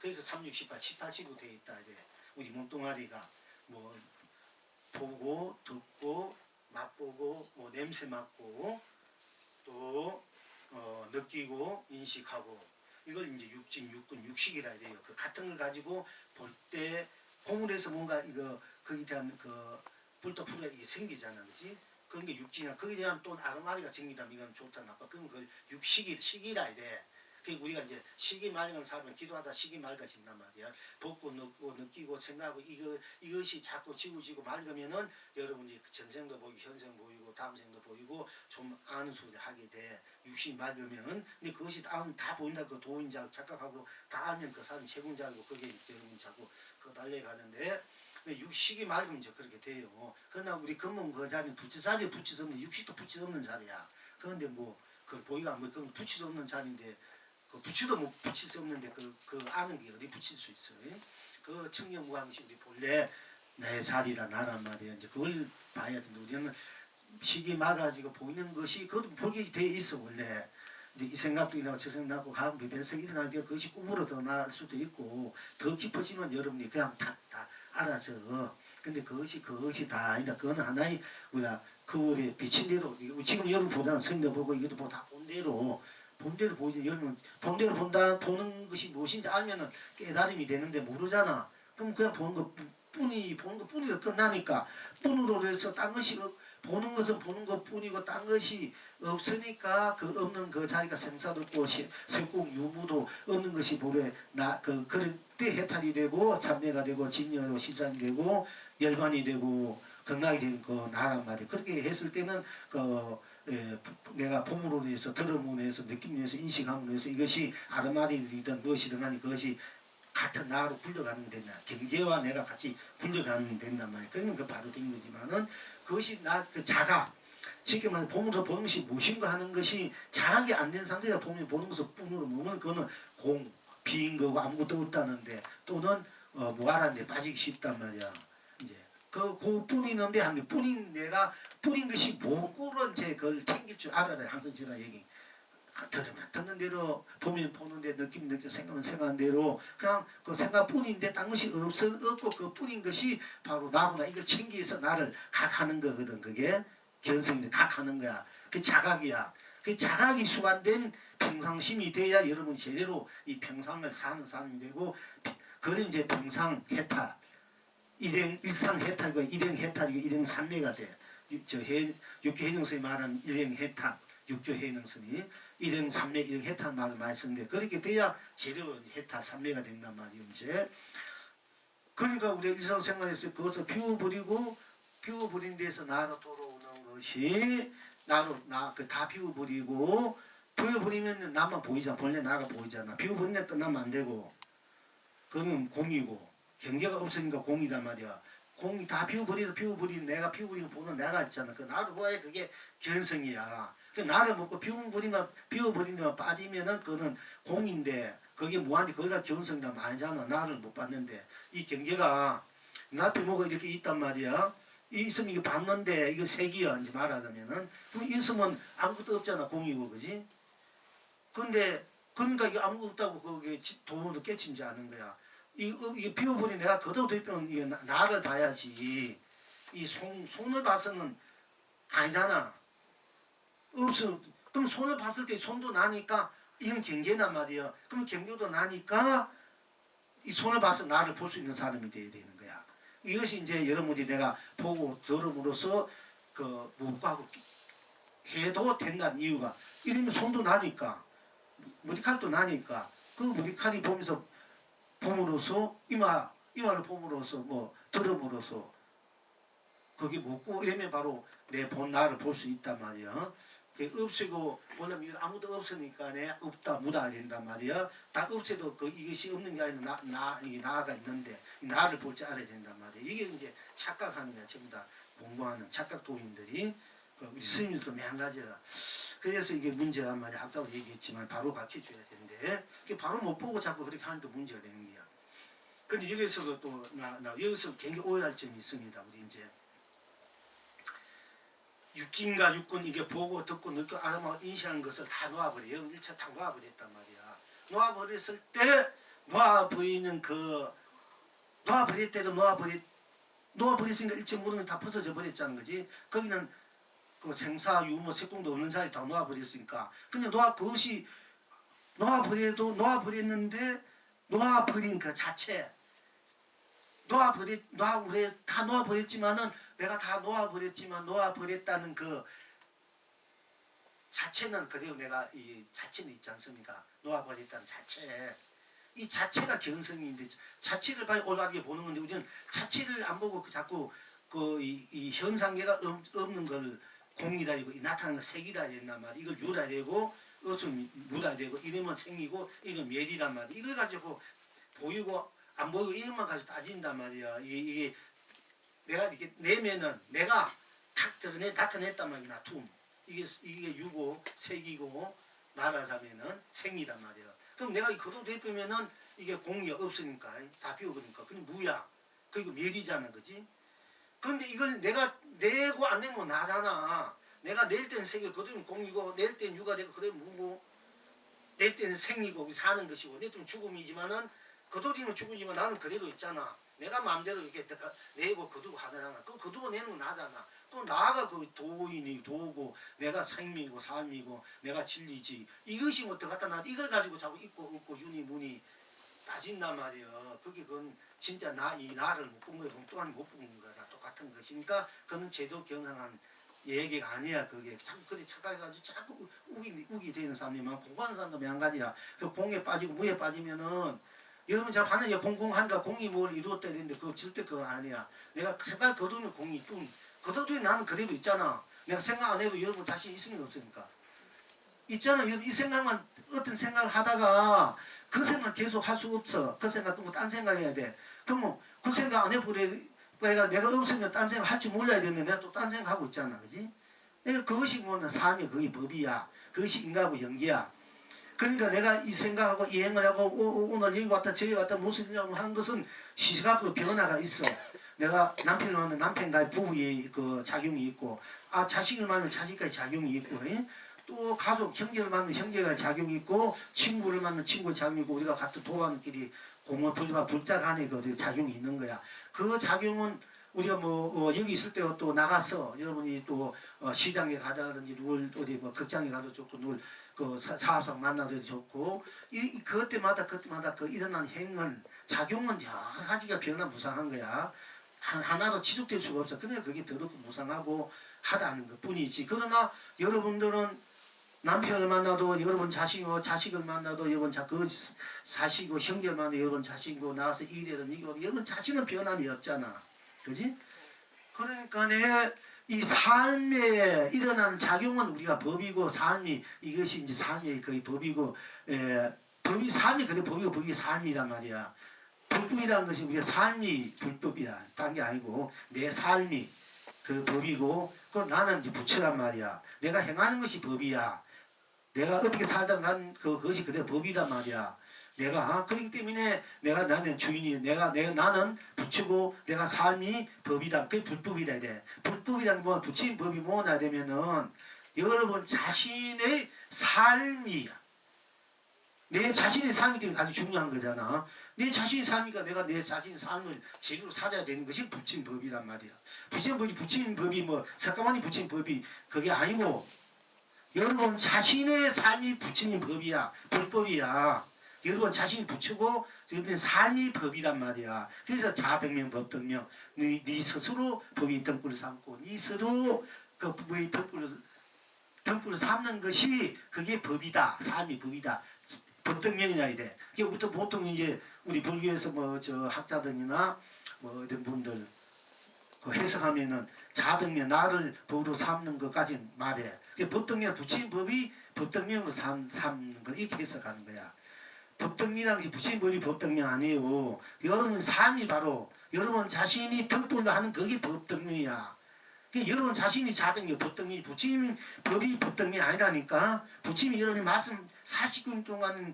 그래서 3, 6, 18, 18시로 되어 있다 이래. 우리 몸뚱아리가 뭐 보고 듣고 맛보고 뭐 냄새 맡고 또 느끼고 인식하고 이걸 이제 육진, 육군, 육식이라 해요. 그 같은 걸 가지고 볼 때 고물에서 뭔가 이거 거기에 대한 그 불도 풀에 이게 생기잖아, 그렇지? 그런 게 육진이야. 거기에 대한 또 아로마리가 생기다면 이건 좋다 나빠. 그럼 그 육식이 식이라 이래. 그 우리가 이제 식이 맑은 사람은 기도하다 식이 맑아진단 말이야. 벗고 느끼고 생각하고 이것이 자꾸 지우지고 맑으면은 여러분이 전생도 보이고 현생 보이고 다음 생도 보이고 좀 아는 소리 하게 돼. 육신이 맑으면 근데 그것이 다 보인다. 그 도인자 착각하고 다 알면 그 사람 최군자고 그게 여러분이 자꾸 그 달려가는데 육식이 맑으면 이제 그렇게 돼요. 그러나 우리 금문 그 자리는 부치사리 붙이서 없는 육식도 붙이서 없는 자리야. 그런데 뭐 그 보이가 뭐 그건 붙이서 없는 자리인데 그 붙이도 못 붙일 수 없는데 그 아는 게 어디 붙일 수 있어요? 그 청렴무광시 우리 본래 내 자리라 나란 말이야. 이제 그걸 봐야 되는데 우리는 식이 맞아지고 보이는 것이 그것도 보게 돼 있어 원래. 근데 이 생각도 일어나고 저 생각 나고 가면 변색이 일어날 때 그것이 꿈으로 더 나을 수도 있고 더 깊어지면 여러분이 그냥 다 알아서. 근데 그것이 다 아니다. 그건 하나의 우리가 그울에 비친 대로 지금 여러분 보잖아. 성경 보고 이것도 뭐 다 본대로 보이지. 여러분 본대로 보는 것이 무엇인지 알면은 깨달음이 되는데 모르잖아. 그럼 그냥 보는 것뿐이로 끝나니까 뿐으로 해서 딴 것이 보는 것은 보는 것뿐이고 딴 것이 없으니까 그 없는 그 자기가 생사도 없고 색공 유무도 없는 것이 보래 그럴 때 해탈이 되고 참회가 되고 진여로 시산이 되고 열반이 되고 건강이 되는 그 나란 말이야. 그렇게 했을 때는 내가 봄으로 해서 들음으로 해서 느낌으로 해서 인식함으로 해서 이것이 아르마디든 무엇이든 간에 그것이 같은 나로 굴려가는 게 된다. 경계와 내가 같이 굴려가는 게 된단 말이야. 그러면 그 바로 된 거지만은 그것이 그 자각. 쉽게 말해 보면서 보는 것이 무엇인가 하는 것이 자각이 안 된 상태에서 보는 것을 뿐으로 보면 그거는 비인 거고 아무것도 없다는데 또는 무아한데 빠지기 쉽단 말이야. 이제 그 뿐이 있는데 하면 뿐인 것이 뭐고 이제 그걸 챙길 줄 알아야 돼. 항상 제가 얘기. 들으면 듣는 대로 보면 보는 대로 느끼면 느끼고 생각은 생각한 대로 그냥 그 생각뿐인데 딴 것이 없고 그 뿐인 것이 바로 나구나. 이걸 챙기해서 나를 각하는 거거든. 그게 견성인데 각하는 거야. 그 자각이야. 그 자각이 수반된 평상심이 돼야 여러분 제대로 이 평상을 사는 사람이 되고 그걸 이제 평상해탈 일상해탈이고 일행해탈이고 일행산매가 돼. 육교해능선이 말하는 일행해탈 육조해능선이 일행 삼매 일행 해탈 말을 많이 쓰는데 그렇게 돼야 재료 해탈 삼매가 된단 말이에요. 이제 그러니까 우리 일상생활에서 그것을 비워버린 데서 나로 돌아오는 것이 다 비워버리고 비워버리면 나만 보이잖아. 본래 나가 보이잖아. 비워버린 데 끝나면 안 되고 그거는 공이고 경계가 없으니까 공이란 말이야. 공이 다 비워버린 내가 비워버리고 보는 내가 있잖아. 그 나도 그거에 그게 견성이야. 그 나를 먹고 비워버리면 빠지면은 그거는 공인데 그게 무한히 거기가 견성이라면 아니잖아. 나를 못 봤는데 이 경계가 나한테 뭐가 이렇게 있단 말이야. 이 있으면 이거 봤는데 이거 색이야 이제 말하자면은 그럼 있으면 아무것도 없잖아. 공이고 그지? 근데 그러니까 이게 아무것도 없다고 그게 도움도 깨치지 않은 거야. 이게 비워버린 내가 거둬 들면 이게 나를 봐야지. 이 손을 봐서는 아니잖아. 없어. 그럼 손을 봤을 때 손도 나니까 이건 경계란 말이야. 그럼 경계도 나니까 이 손을 봐서 나를 볼 수 있는 사람이 돼야 되는 거야. 이것이 이제 여러분이 내가 보고 들음으로써 그 무엇하고 해도 된다는 이유가 이러면 손도 나니까 머리칼도 나니까 그 머리칼이 봄으로써 이마를 봄으로써 뭐 들음으로써 거기 묻고 이러면 바로 내 본 나를 볼 수 있단 말이야. 없애고 보려면 아무도 없으니까 내 없다 묻어야 된단 말이야. 다 없애도 이것이 없는 게 아니라 이 나가 있는데 이 나를 볼 줄 알아야 된단 말이야. 이게 이제 착각하는 거야. 전부 다 공부하는 착각 도인들이 우리 스님들도 마찬가지야. 그래서 이게 문제란 말이야. 학자도 얘기했지만 바로 가르쳐줘야 되는데 바로 못 보고 자꾸 그렇게 하는 데 문제가 되는 거야. 근데 여기서도 또 여기서 굉장히 오해할 점이 있습니다. 우리 이제 육긴과 육군 이게 보고 듣고 느끼고 알아보고 인식하는 것을 다 놓아버려. 여러분 1차 다 놓아버렸단 말이야. 놓아버렸을 때 놓아버리는 놓아버릴 때도 놓아버렸으니까 일체 모든 게 다 벗어져 버렸다는 거지. 거기는 그 생사 유무 색공도 없는 자리 다 놓아버렸으니까. 근데 그것이 놓아버렸는데 놓아버린 그 자체 다 놓아버렸지만은 내가 다 놓아버렸지만 놓아버렸다는 그 자체는 그대로 내가 이 자체는 있지 않습니까? 놓아버렸다는 자체. 이 자체가 견성인데 자체를 올바르게 보는 건데 우리는 자체를 안 보고 자꾸 이 현상계가 없는 걸 공이다 이고 나타나는 색이다 된단 말이야. 이걸 유다 되고 어순 무다 되고 이러면 생기고 이건 멸이란 말이야. 이걸 가지고 보이고 안 보이고 이것만 가지고 따진단 말이야. 이게 내가 이렇게 내면은 내가 탁 나타냈단 말이야. 나툼. 이게 유고 색이고 말하자면은 생이란 말이야. 그럼 내가 그도 대표면은 이게 공이 없으니까 다 비워버리니까 그냥 무야. 그리고 멸이잖아, 그지? 그런데 이걸 내가 내고 안 내는 건 나잖아. 내가 낼 땐 색이 그대로 공이고 낼 땐 유가 되고 그대로 무고 낼 때는 생이고 사는 것이고 낼 때는 죽음이지만은 거두기는 죽음이지만 나는 그대로 있잖아. 내가 마음대로 이렇게 내고 거두고 하잖아. 그 거두고 내는 건 나잖아. 그럼 나가 그 도인이 도고 내가 생미고 삶이고 내가 진리지. 이것이 뭐 들어갔다 나 이걸 가지고 자꾸 있고 없고 유니 무니 따진단 말이에요. 그건 진짜 이 나를 못 본 거야. 또한 못 본 거야. 다 똑같은 것이니까 그는 제도 경상한 얘기가 아니야. 그게 자꾸 그렇게 착각해가지고 자꾸 우기 되는 사람이 막 공부하는 사람도 마찬가지야. 그 공에 빠지고 무에 빠지면은 여러분 제가 봤는데 공공한가 공이 뭘 이루었다 이랬는데 그거 절대 그거 아니야. 내가 생각 거두면 공이 뿐. 거두면 나는 그대로 있잖아. 내가 생각 안 해도 여러분 자신 있으니까 없으니까. 있잖아. 이 생각만 어떤 생각을 하다가 그 생각 계속 할 수 없어. 그 생각 끊고 딴 생각해야 돼. 그럼 그 생각 안 해버려. 내가 없으면 딴 생각 할 줄 몰라야 되는데 내가 또 딴 생각 하고 있잖아. 그지? 그것이 뭐는 삶이 거의 법이야. 그것이 인간하고 연기야. 그러니까 내가 이 생각하고 이행을 하고 오늘 여기 왔다 저기 왔다 무슨 일이냐고 한 것은 시시각각 변화가 있어. 내가 남편을 만나면 남편과의 부부의 그 작용이 있고 자식을 만나면 자식과의 작용이 있고 또 가족 형제를 만나면 형제가 작용이 있고 친구를 만나면 친구의 작용이 있고 우리가 같은 도안끼리 공원 불자 간에 그 작용이 있는 거야. 그 작용은 우리가 여기 있을 때 또 나가서 여러분이 또 시장에 가다든지 누굴 어디 극장에 가도 좋고 누굴 그 사업상 만나도 좋고 그때마다 그 일어난 행은 작용은 여러 가지가 변화무쌍한 거야. 하나도 지속될 수가 없어. 그냥 그게 더럽고 무상하고 하다는 것 뿐이지. 그러나 여러분들은 남편을 만나도 여러분 자식을 만나도 여러분 그 자식이고 형제를 만나도 여러분 자식이고 나와서 일하는 이거 여러분 자식은 변함이 없잖아. 그지? 그러니까 이 삶에 일어나는 작용은 우리가 법이고 삶이 이것이 이제 삶의 거의 법이고 법이 삶이 그래 법이고 법이 삶이란 말이야. 불법이라는 것이 우리가 삶이 불법이야. 딴 게 아니고 내 삶이 그 법이고 그 나는 이제 부처란 말이야. 내가 행하는 것이 법이야. 내가 어떻게 살다 간 그것이 그대 법이란 말이야. 내가 그렇기 때문에 나는 주인이 나는 부처고 내가 삶이 법이다. 그게 불법이다 돼. 불법이라는 건 부처인 법이 뭐냐 되면은 여러분 자신의 삶이야. 내 자신의 삶이 때문에 아주 중요한 거잖아. 내 자신의 삶이니까 내가 내 자신의 삶을 제대로 살아야 되는 것이 부처인 법이란 말이야. 부처인 법이 석가모니 부처인 법이 그게 아니고 여러분 자신의 삶이 부처인 법이야. 불법이야. 여러분 자신이 부처고 여러분 삶이 법이란 말이야. 그래서 자등명 법등명 네 스스로 법인 등불을 삼고 네 스스로 그 등불을 삼는 것이 그게 법이다. 삶이 법이다. 법등명이냐 이래. 이게 보통 이제 우리 불교에서 학자들이나 이런 분들 그 해석하면은 자등면 나를 법으로 삼는 것까지 말해. 법등면 붙인 법이 법등면으로 삼는 걸 이렇게 해석하는 거야. 법등이라는 게 붙인 법이 법등면 아니에요. 여러분 삶이 바로 여러분 자신이 등불로 하는 그게 법등면이야. 여러분 자신이 자등이 법등이 붙임 법이 법등이 아니라니까. 붙임이 여러분이 말씀 40분 동안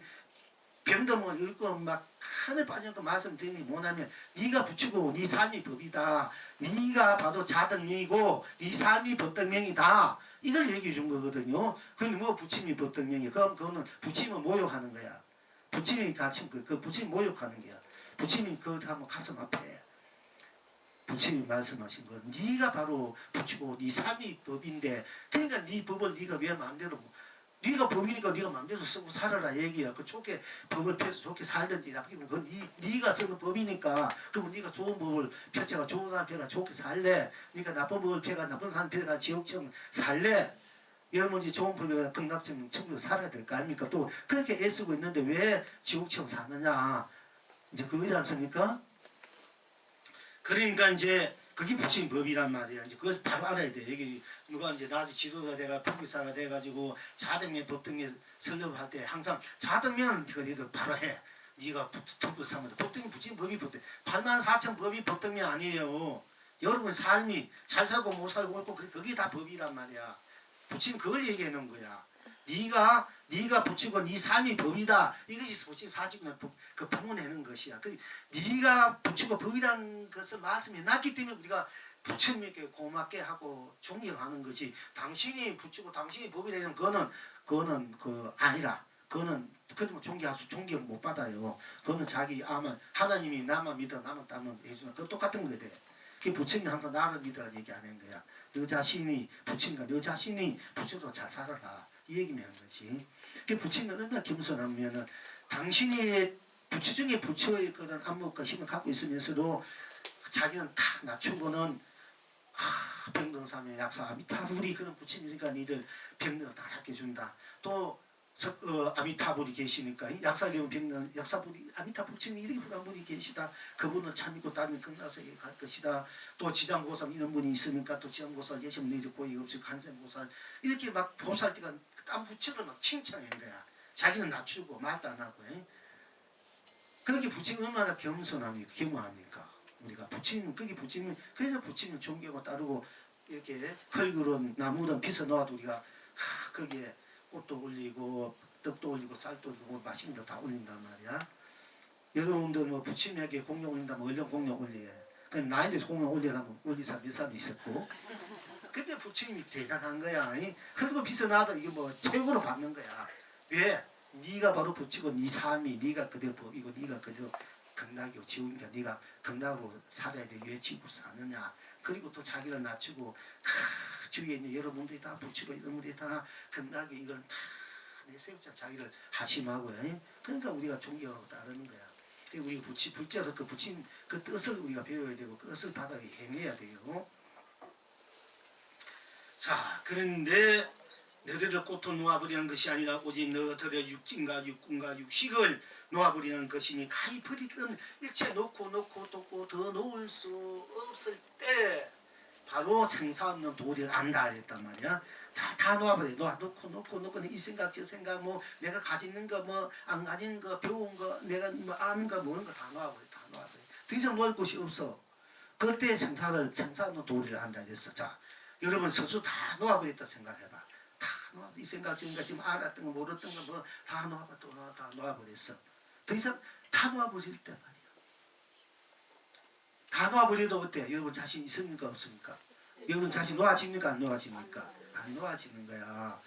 병덤을 읽고 막 하늘 빠진 거 말씀드리니 뭐냐면 네가 붙이고 네 삶이 법이다. 네가 봐도 자등명이고 네 삶이 법등명이다. 이걸 얘기해 준 거거든요. 근데 뭐 붙임이 법등명이 그럼 그거는 붙임을 모욕하는 거야. 붙임이 가르친 거, 그 붙임 모욕하는 거야. 붙임이 그거 하면 가슴 아파해. 부처님이 말씀하신 건 네가 바로 붙이고 네 삶이 법인데 그러니까 네 법을 네가 왜 마음대로 네가 법이니까 네가 마음대로 쓰고 살아라 얘기야. 그 좋게 법을 펴서 좋게 살든지 나쁘게 그건 네가 쓰는 법이니까 그러면 네가 좋은 법을 펴쳐가 좋은 사람 펴가 좋게 살래. 네가 나쁜 법을 펴가 나쁜 사람 펴가 지옥처럼 살래. 여러분이 좋은 법에 극락처럼 천국에 살아야 될 거 아닙니까? 또 그렇게 애쓰고 있는데 왜 지옥처럼 사느냐. 이제 그거지 않습니까? 그러니까 이제 그게 붙인 법이란 말이야. 이제 그걸 바로 알아야 돼. 여기 누가 이제 나중에 지도자 돼가 법기사가 돼가지고 자등면 법등에 설립을 할 때 항상 자등면 그래도 바로 해. 네가 법을 삼으면 법등이 붙인 법이 법등. 84,000 법이 법등면 아니에요. 여러분 삶이 잘 살고 못 살고 옳고 그게 다 법이란 말이야. 붙인 그걸 얘기해 놓은 거야. 네가 붙이고 네 삶이 법이다. 이것이 붙임 40년 그 방문하는 것이야. 그 네가 붙이고 법이라는 것을 말씀해 놨기 때문에 우리가 부처님께 고맙게 하고 존경하는 것이 당신이 붙이고 당신이 법이라는 그거는 그 아니라 그거는 그러면 존경 못 받아요. 그거는 자기 아마 하나님이 나만 믿어 나만 따면 해주는 그 똑같은 거래. 그 부처님이 항상 나를 믿으라는 얘기 안 하는 거야. 너 자신이 부처님과 너 자신이 부처로 잘 살아라. 이 얘기면 하는 거지. 그 부처님은 얼마나 겸손하면은 당신이 부처 중에 부처의 그런 안목과 힘을 갖고 있으면서도 자기는 다 낮추고는 병등삼의 약사 아미타불이 그런 부처님이니까 니들 병등을 다 낫게 준다. 또 아미타불이 계시니까 약사되면 병든 약사불이 아미타 부처님이 이렇게 훌한 분이 계시다. 그분을 참 믿고 따르면 극락세계에 갈 것이다. 또 지장보살 이런 분이 있으니까 또 지장보살 계시면 너희들 고의 없이 간센보살 이렇게 막 보살때가 딴 부처를 막 칭찬한 거야. 자기는 낮추고 말도 안 하고. 그렇게 부처님 얼마나 겸손합니까? 겸허합니까? 우리가 부처님 그게 부처님 그래서 부처님 존경하고 따르고 이렇게 흙으로 나무든 빚어 놓아도 우리가 거기에 꽃도 올리고 떡도 올리고 쌀도 올리고 맛있는 거 다 올린단 말이야. 여러분들 뭐 부처님에게 공룡 올린다면 얼른 공룡 올리게. 그냥 나인데서 공룡 올리라면 올린 사람 몇 사람이 있었고. 근데 부처님이 대단한 거야. 그리고 빚어 놔도 이게 뭐 최고로 받는 거야. 왜? 네가 바로 붙이고 네 삶이 네가 그대로 법이고 네가 그대로 극락이고 지옥이니까 네가 극락으로 살아야 돼. 왜 지옥으로 사느냐. 그리고 또 자기를 낮추고 주위에 있는 여러분들이 다 붙이고 여러분들이 다 극락이 이걸 다 내세우자 자기를 하심하고. 그러니까 우리가 존경하고 따르는 거야. 우리 붙여서 그 붙임 그 뜻을 우리가 배워야 되고 그 뜻을 받아 행해야 돼요. 자, 그런데 너희를 꽃을 놓아버리는 것이 아니라 오직 너희들의 육진과 육군과 육식을 놓아버리는 것이니 가히 버리던 일체 놓고 더 놓을 수 없을 때 바로 생사 없는 도리를 안다 했단 말이야. 다 놓아버려. 놓고 이 생각 저 생각 뭐 내가 가지는 거 뭐 안 가지는 거 배운 거 내가 뭐 아는 거 모르는 거 다 놓아버려. 더 이상 놓을 곳이 없어. 그때 생사 없는 도리를 한다 했어. 자, 여러분 스스로 다 놓아버렸다 생각해봐. 다 놓아. 이 생각 지금 알았던 거 모르던 거 뭐 다 놓아버 다 놓아버렸어. 더 이상 다 놓아버릴 때 말이야. 다 놓아버려도 어때? 여러분 자신 있습니까 없습니까? 여러분 자신 놓아집니까 안 놓아집니까? 안 놓아지는 거야.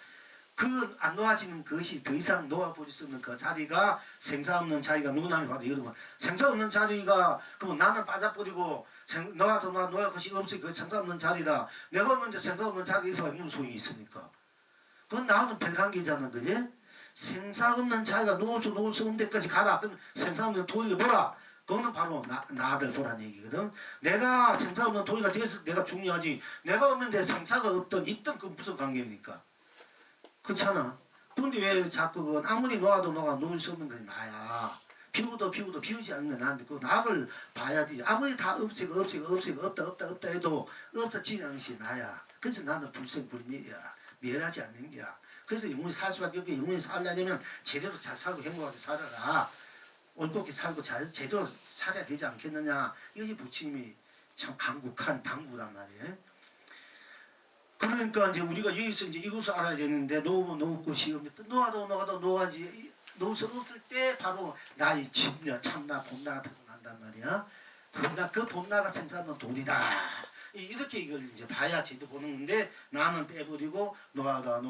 그 안 놓아지는 것이 더 이상 놓아버릴 수 없는 그 자리가 생사 없는 자리가 누구나면 봐도 여러분 생사 없는 자리가 그러면 나는 빠져버리고 너한테 놓을 것이 없으니 그 생사 없는 자리다. 내가 없는데 생사 없는 자리에서 무슨 소용이 있습니까? 그건 나하고는 별 관계잖아. 그지? 생사 없는 자리가 놓을 수 없는 데까지 가라. 그럼 생사 없는 도리를 보라. 그거는 바로 나를 보라는 얘기거든. 내가 생사 없는 도리가 돼서 내가 중요하지. 내가 없는데 생사가 있던 그 무슨 관계입니까? 그렇잖아. 그런데 왜 자꾸 그건 아무리 놓아도 놓을 수 없는 건 나야. 비우도 비우지 않는 건 나한테 그 낙을 봐야 돼. 아무리 다 없애고 없다 해도 없어지는 것이 나야. 그래서 나는 불생불멸이야. 멸하지 않는 게야. 그래서 영원히 살 수밖에 없게 영원히 살려면 제대로 잘 살고 행복하게 살아라. 옳게 살고 제대로 살아야 되지 않겠느냐. 이것이 부처님이 참 강국한 당부란 말이에요. 그러니까 이제 우리가 여기서 이제 이것을 알아야 되는데 놓으면 놓을 곳이 없는데 놓아도 놓아지 놓을 수 없을 때 바로 나의 진여 참나 봄나가 드러난단 말이야. 그 봄나가 생산하는 돈이다. 이렇게 이걸 이제 봐야 제대로 보는 건데 나는 빼버리고 놓아다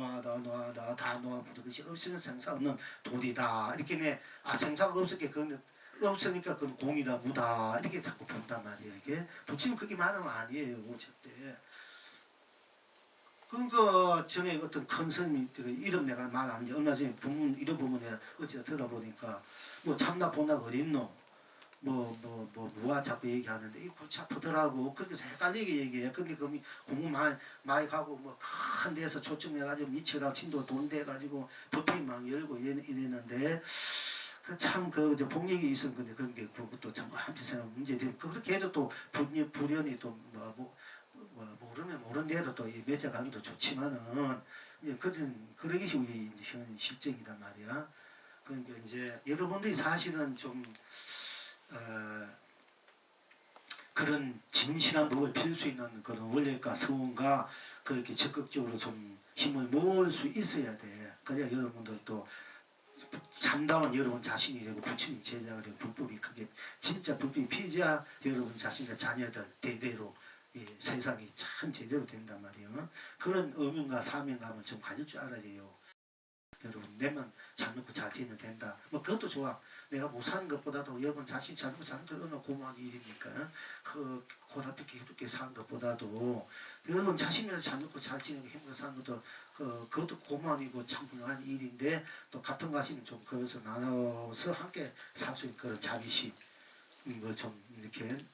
다 놓아버리고 그것이 없으면 생사 없는 돈이다. 이렇게 내 생사가 없었게 그건 없으니까 그건 공이다 무다 이렇게 자꾸 본단 말이야. 이게 부처님 그렇게 말하면 아니에요. 절대. 그러니까 전에 어떤 큰 스님이 이름 내가 말 안 해. 얼마 전에 부문 이름 부문 내가 어째 들어보니까 뭐 참나 본나 어딨노? 뭐가 자꾸 얘기하는데 이 골치 아프더라고. 그렇게 헷갈리게 얘기해. 근데 그 공부 많이 가고 뭐 큰 데서 초청해가지고 미쳐가지고 친도 돈 대가지고 법인 막 열고 이랬는데 참그 복력이 있은 건데 그런 게 그것도 참 한편 생각 문제되고 그렇게 해도 또 불연이 또 모르면 모르는 대로 또 맺어가기도 좋지만은 이제 그런 것이 우리 현 실정이단 말이야. 그러니까 이제 여러분들이 사실은 좀 그런 진실한 법을 필 수 있는 그런 원래과 서원과 그렇게 적극적으로 좀 힘을 모을 수 있어야 돼. 그래야 여러분들도 참다운 여러분 자신이 되고 부처님 제자가 되고 불법이 크게 진짜 불법이 피해야 여러분 자신과 자녀들 대대로 이 세상이 참 제대로 된단 말이에요. 그런 의무과 사명감을 좀 가질 줄 알아야 돼요. 여러분 내만 잘 먹고 잘 지내면 된다. 뭐 그것도 좋아. 내가 못 사는 것보다도 여러분 자신이 잘 먹고 사는 게 얼마나 고마운 일입니까? 그 고달프게 기쁘게 사는 것보다도 여러분 자신이 잘 먹고 잘 지내고 행복하게 사는 것도 그것도 고마운 일이고 참 훌륭한 일인데 또 같은 것이면 좀 거기서 나눠서 함께 살 수 있는 그런 자비심 걸 좀 이렇게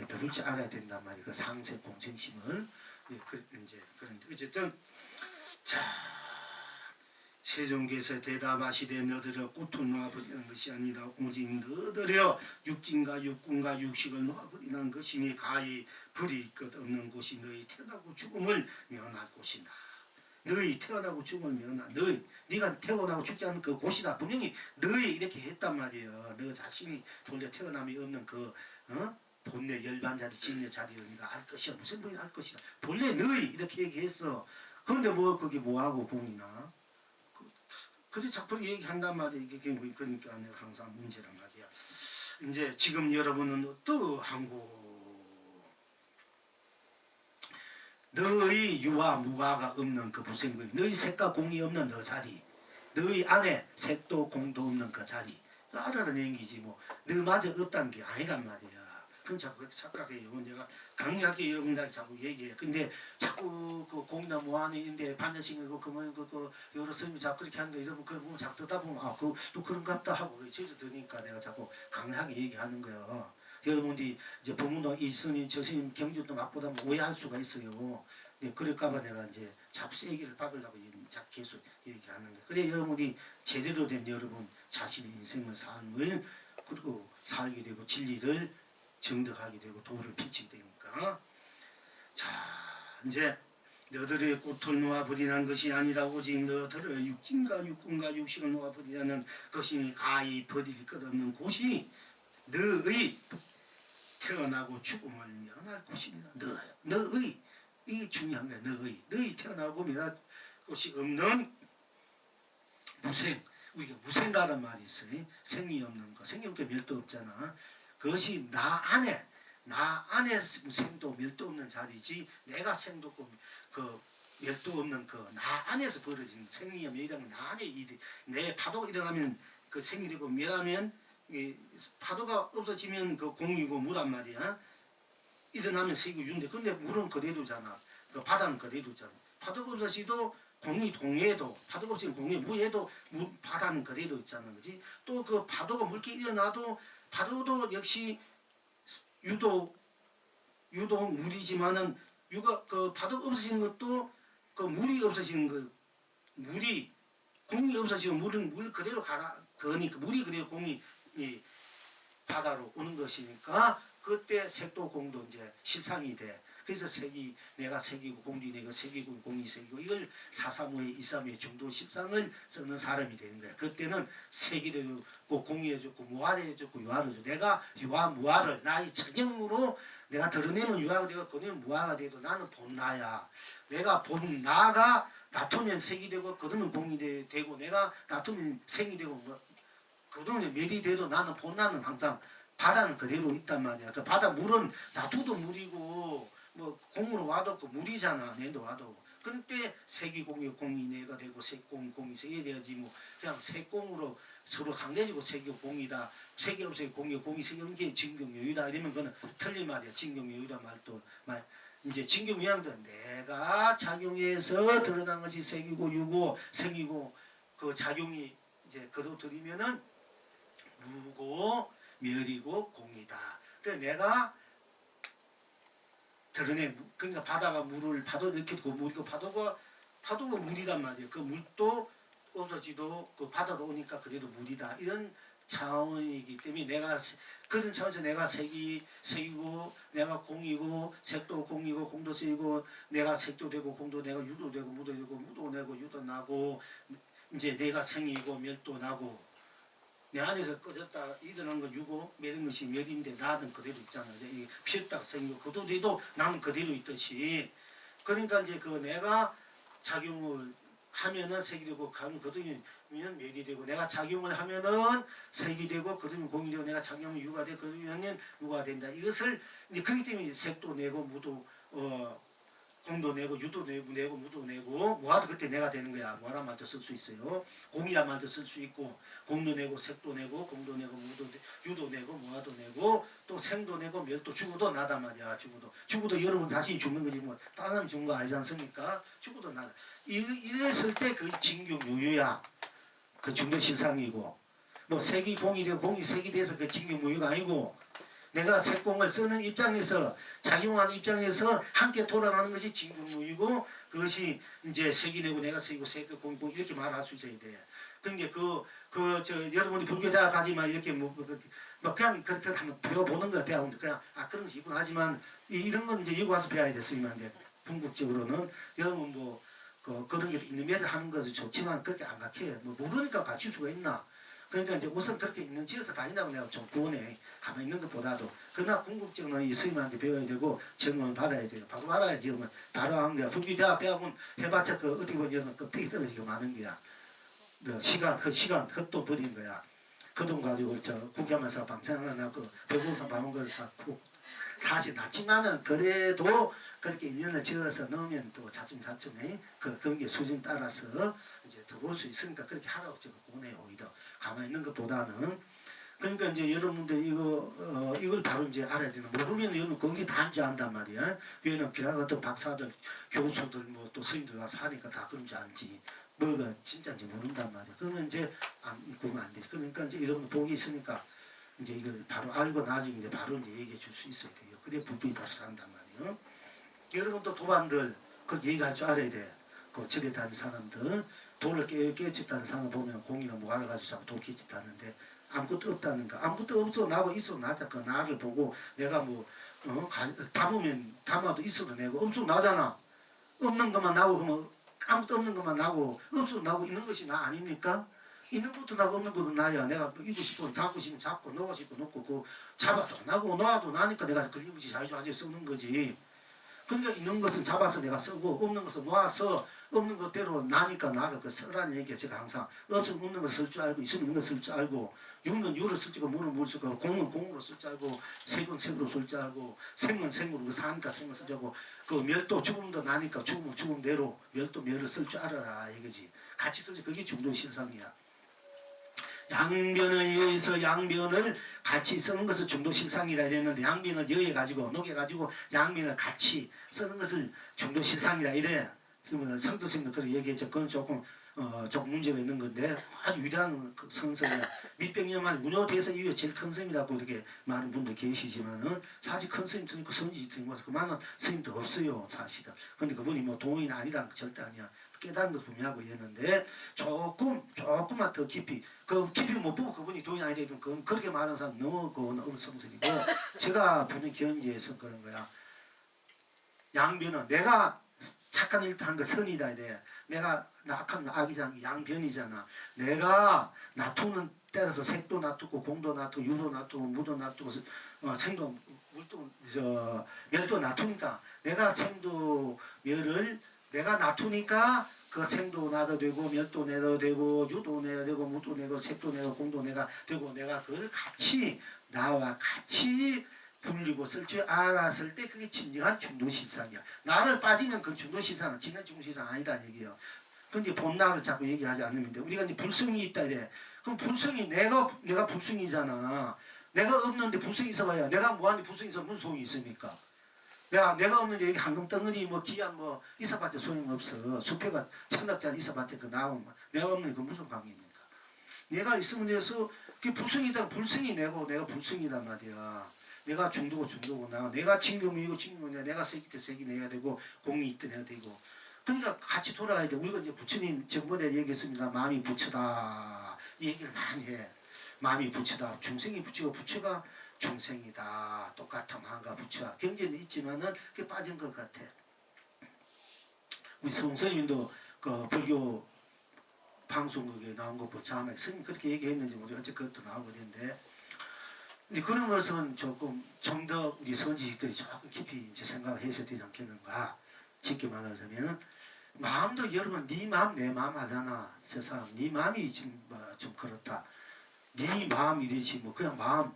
배울 줄 알아야 된단 말이에요. 그 상세 공생심을 이제 그런데 어쨌든 자. 세종께서 대답하시되 너들여 꽃을 놓아버리는 것이 아니라 오직 너들여 육진과 육군과 육식을 놓아버리는 것이니 가히 버릴 것 없는 곳이 너희 태어나고 죽음을 면할 곳이다. 너희 태어나고 죽음을 면할 네가 태어나고 죽지 않는 그 곳이다. 분명히 너희 이렇게 했단 말이에요. 너 자신이 본래 태어남이 없는 그 본래 열반자리 진의 자리를 네가 알 것이야. 무슨 분이 알 것이다. 본래 너희 이렇게 얘기했어. 그런데 뭐 그게 뭐하고 공이나 그래 자꾸 얘기한단 말이야. 이게 그러니까 내가 항상 문제란 말이야. 이제 지금 여러분은 어떠한고 너의 유와 무와가 없는 그 부생구역 너의 색과 공이 없는 너 자리 너의 안에 색도 공도 없는 그 자리 알아라는 얘기지 뭐 너마저 없다는 게 아니란 말이야. 그건 자꾸 착각해요. 내가 강하게 여러분들 자꾸 얘기해. 근데 자꾸 그 공이나 무한인데 반야신이고 그거 여러 스님이 자꾸 그렇게 하는 거 이러면 그걸 보면 자꾸 듣다 보면 또 그런갑다 하고 제주 드니까 내가 자꾸 강하게 얘기하는 거예요. 여러분들이 이제 부모도 이 스님 저 스님 경주도 맛보다 오해할 수가 있어요. 네, 그럴까봐 내가 이제 자꾸 세기를 박으려고 자꾸 계속 얘기하는 거예요. 그래 여러분들이 제대로 된 여러분 자신의 인생의 삶을 그리고 살게 되고 진리를 정득하게 되고 도를 비치게 되니까 자 이제 너들의 꽃을 놓아버리는 것이 아니라 오직 너들의 육진과 육군과 육식을 놓아버리라는 것이니 가히 버릴 것 없는 곳이 너의 태어나고 죽음을 면할 곳입니다. 너의 이게 중요한 거야. 너의 태어나고 면할 곳이 없는 무생 우리가 무생가라는 말이 있어요. 생이 없는 거 생이 없게 멸도 없잖아. 그것이 나 안에 생도 멸도 없는 자리지 내가 생도 없고 그 멸도 없는 그 나 안에서 벌어지는 생이며 멸이라는 나 안에 일이 내 파도가 일어나면 그 생이 되고 멸하면 파도가 없어지면 그 공이고 무란 말이야. 일어나면 생이고 유인데 근데 물은 그대로잖아. 그 바다는 그대로잖아. 파도가 없어지도 공이 동해도 파도가 없으면 공이 무해도 바다는 그대로 있잖아. 그지? 또 그 파도가 물기 일어나도 파도도 역시 유도 물이지만은 그 파도가 없어지는 것도 그 물이 없어지는 거 물이 공이 없어지면 물은 물 그대로 가라 그러니까 물이 그대로 공이 바다로 오는 것이니까 그때 색도 공도 이제 실상이 돼. 그래서 색이 내가 색이고 공이 내가 색이고 공이 색이고 이걸 435의 235의 정도 실상을 쓰는 사람이 되는 거야. 그때는 색이 되고 공이 해줬고 무화를 해줬고 유화를 해줬고 내가 유화 무화를 나의 적용으로 내가 드러내면 유화가 되고 그러면 무화가 돼도 나는 본 나야. 내가 본 나가 놔두면 색이 되고 그러면 공이 되고 내가 놔두면 색이 되고 뭐 그러면 멸이 돼도 나는 본 나는 항상 바다는 그대로 있단 말이야. 그 바다 물은 놔두도 물이고 뭐 공으로 와도 그 물이잖아. 내도 와도. 그때 색이 공이 공이 내가 되고 색공 공이 색이 되어지 뭐 그냥 색공으로 서로 상대적으로 색이 공이다. 색이 없어요. 공이 색이 없는 게 진경요유다. 이러면 그거는 틀린 말이야. 진경요유다 말도 말. 이제 진경요유도 내가 작용해서 드러난 것이 색이고 유고 생이고 그 작용이 이제 그로 들이면은 무고 멸이고 공이다. 그러니까 내가 드러내 그러니까 바다가 물을 파도 이렇게 그 물이고 파도가 물이란 말이에요. 그 물도 없어지도 그 바다로 오니까 그래도 물이다. 이런 차원이기 때문에 내가 그런 차원에서 내가 색이고 내가 공이고 색도 공이고 공도 색이고 내가 색도 되고 공도 내가 유도 되고 무도 되고 무도 내고 유도 나고 이제 내가 생이고 멸도 나고 내 안에서 꺼졌다 일어난 건 유고 멸인 것이 멸인데 나는 그대로 있잖아. 이 피었다가 생기고 그도 돼도 나는 그대로 있듯이 그러니까 이제 그 내가 작용을 하면은 색이 되고 가면 거두면 멸이 되고 내가 작용을 하면은 색이 되고 거두면 공이 되고 내가 작용하면 유가 되고 거두면 유가 된다. 이것을 이제 그렇기 때문에 색도 내고 무도 공도 내고 유도 내고 무도 내고 무화도 그때 내가 되는 거야. 무화란 말도 쓸 수 있어요. 공이란 말도 쓸 수 있고 공도 내고 색도 내고 공도 내고 무도 유도 내고 무화도 내고 또 생도 내고 멸도 죽어도 나단 말이야. 죽어도 여러분 자신이 죽는 거지 뭐 다른 사람이 죽는 거 아니지 않습니까? 죽어도 나다. 이랬을 때 그 진경요유야. 그 중도실상이고 뭐 색이 공이 되고 공이 색이 돼서 그 진경요유가 아니고 내가 색공을 쓰는 입장에서 작용하는 입장에서 함께 돌아가는 것이 진경무이고 그것이 이제 색이 되고 내가 색이고 색이 공이고 이렇게 말할 수 있어야 돼. 그러니까 여러분이 불교대학 가지만 이렇게 뭐 그냥 그렇게 한번 배워보는 거 대학원 그냥 그런 거 있구나 하지만 이런 건 이제 여기 와서 배워야 됐으면 궁극적으로는 여러분 뭐 그런 게 있는 면에서 하는 것은 좋지만 그렇게 안 가르쳐요. 뭐 모르니까 가르칠 수가 있나? 그러니까 이제 우선 그렇게 있는 지어서 다닌다고 내가 좀 구원해. 가만히 있는 것보다도. 그러나 궁극적으로는 이 스님한테 배워야 되고 정원을 받아야 돼요. 바로 알아야지. 그러면 바로 하는 거야. 불교대학 대학은 해봤자 그 어떻게 보면 껍데기 떨어지게 많은 거야. 시간 헛돈 버린 거야. 그 돈 가지고 국회하면서 방생 하나 그 배구사 받은 걸 사고 사실 낮지만은 그래도 그렇게 인연을 지어서 넣으면 또 차츰차츰 그런 게 수준 따라서 이제 들어올 수 있으니까 그렇게 하라고 제가 권해요. 오히려 가만히 있는 것보다는 그러니까 이제 여러분들 이걸 바로 이제 알아야 되는 모르면 여러분 거기 다 앉아한단 말이야. 왜냐면 기라 같은 박사들 교수들 뭐 또 스님들 와서 하니까 다 그런 줄 알지. 뭐가 진짜인지 모른단 말이야. 그러면 이제 보면 안 되지. 그러니까 이제 여러분 복이 있으니까 이제 이걸 바로 알고 나중에 이제 바로 이제 얘기해 줄 수 있어야 돼요. 그래 불법이 바로 산단 말이에요. 여러분도 도반들 그렇게 얘기할 줄 알아야 돼. 그 절에 다니는 사람들 돌을 깨쳤다는 사람 보면 공이나 뭐 알아가지고 자꾸 돌 깨쳤다는데 아무것도 없다는 거. 아무것도 없어 나고 있어도 나자. 그 나를 보고 내가 뭐 담아도 있어도 내고 없어도 나잖아. 없는 것만 나고 그러면 아무것도 없는 것만 나고 없어도 나고 있는 것이 나 아닙니까? 있는 것도 나고 없는 것도 나야. 내가 이고 싶으면 잡고 싶으면 잡고 놓고 싶으면 놓고 그 잡아도 나고 놓아도 나니까 내가 걸림없이 자유자재 쓰는 거지. 그러니까 있는 것은 잡아서 내가 쓰고 없는 것은 놓아서 없는 것대로 나니까 나가 그 쓰라는 얘기야. 제가 항상 없으면 없는 거 쓸 줄 알고 있으면 있는 거 쓸 줄 알고 유는 유로 쓸 줄 알고 무는 무를 쓸 줄 알고 공은 공으로 쓸 줄 알고 색은 색으로 쓸 줄 알고 생은 생으로 사니까 생을 쓸 줄 알고 그 멸도 죽음도 나니까 죽음은 죽음대로 멸도 멸을 쓸 줄 알아라 이거지. 같이 쓰지. 그게 중도실상이야. 양변에 의해서 양변을 같이 쓰는 것을 중도실상이라 이랬는데 양변을 여해 가지고 녹여 가지고 양변을 같이 쓰는 것을 중도실상이라 이래. 성도스님도 그렇게 얘기했죠. 그건 조금 문제가 있는 건데 아주 위대한 그 선생이야. 밑백년만 문효대사 이후에 제일 큰 스님이라고 이렇게 많은 분들 계시지만은 사실 큰 스님도 있고 선지도 있고 그만한 스님도 없어요 사실은. 근데 그분이 뭐 동인 아니다 절대 아니야. 깨달은 것 분명하고 이랬는데 조금만 더 깊이 그 깊이 못 보고 그분이 돈이 아니라 그건 그렇게 말하는 사람 너무 그건 엄성스리고 제가 보는 견지에서 그런 거야. 양변은 내가 착한 일도 한 거 선이다 이래. 내가 낙한 악이잖아. 양변이잖아. 내가 놔두는 때려서 색도 놔두고 공도 놔두고 유도 놔두고 무도 놔두고 생도 물도 멸도 놔두니까 내가 생도 멸을 내가 놔두니까 그 생도 나도 되고 멸도 내도 되고 유도 내도 되고 무도 내고 색도 내고 공도 내가 되고 내가 그걸 같이 나와 같이 불리고 쓸 줄 알았을 때 그게 진정한 중도실상이야. 나를 빠지면 그 중도실상은 진짜 중도실상 아니다 얘기예요. 근데 본나를 자꾸 얘기하지 않으면 돼. 우리가 이제 불성이 있다 이래. 그럼 불성이 내가 불성이잖아. 내가 없는데 불성이 있어봐야 내가 뭐하는데 불성이 있으면 무슨 소용이 있습니까? 내가 없는데 여기 황금 덩어리 뭐 기한 뭐 있어봤자 소용없어. 수표가 천억짜리 있어봤자 그 나오면 내가 없는데 그 무슨 관계입니까? 내가 있으면 돼서 그게 불성이다. 불성이 내가 불성이단 말이야. 내가 중도고 내가 진금이고 진금이고 내가 세기 때 세기 내야 되고 공이 있든 해야 되고 그러니까 같이 돌아가야 돼. 우리가 이제 부처님 전번에 얘기했습니다. 마음이 부처다 이 얘기를 많이 해. 마음이 부처다. 중생이 부처고 부처가 중생이다. 똑같아 마음과 부처. 경계는 있지만은 그게 빠진 것 같아. 우리 성스님도 그 불교 방송국에 나온 거 보자면 스님 그렇게 얘기했는지 모르겠어요. 어째 그것도 나오고 있는데 근데 그런 것은 조금 좀 더 우리 선지식들이 조금 깊이 이제 생각을 해서 되지 않겠는가. 쉽게 말하자면은 마음도 여러분 네 마음 내 마음 하잖아. 저 사람 네 마음이 지금 좀 그렇다. 네 마음이 이러지 뭐 그냥 마음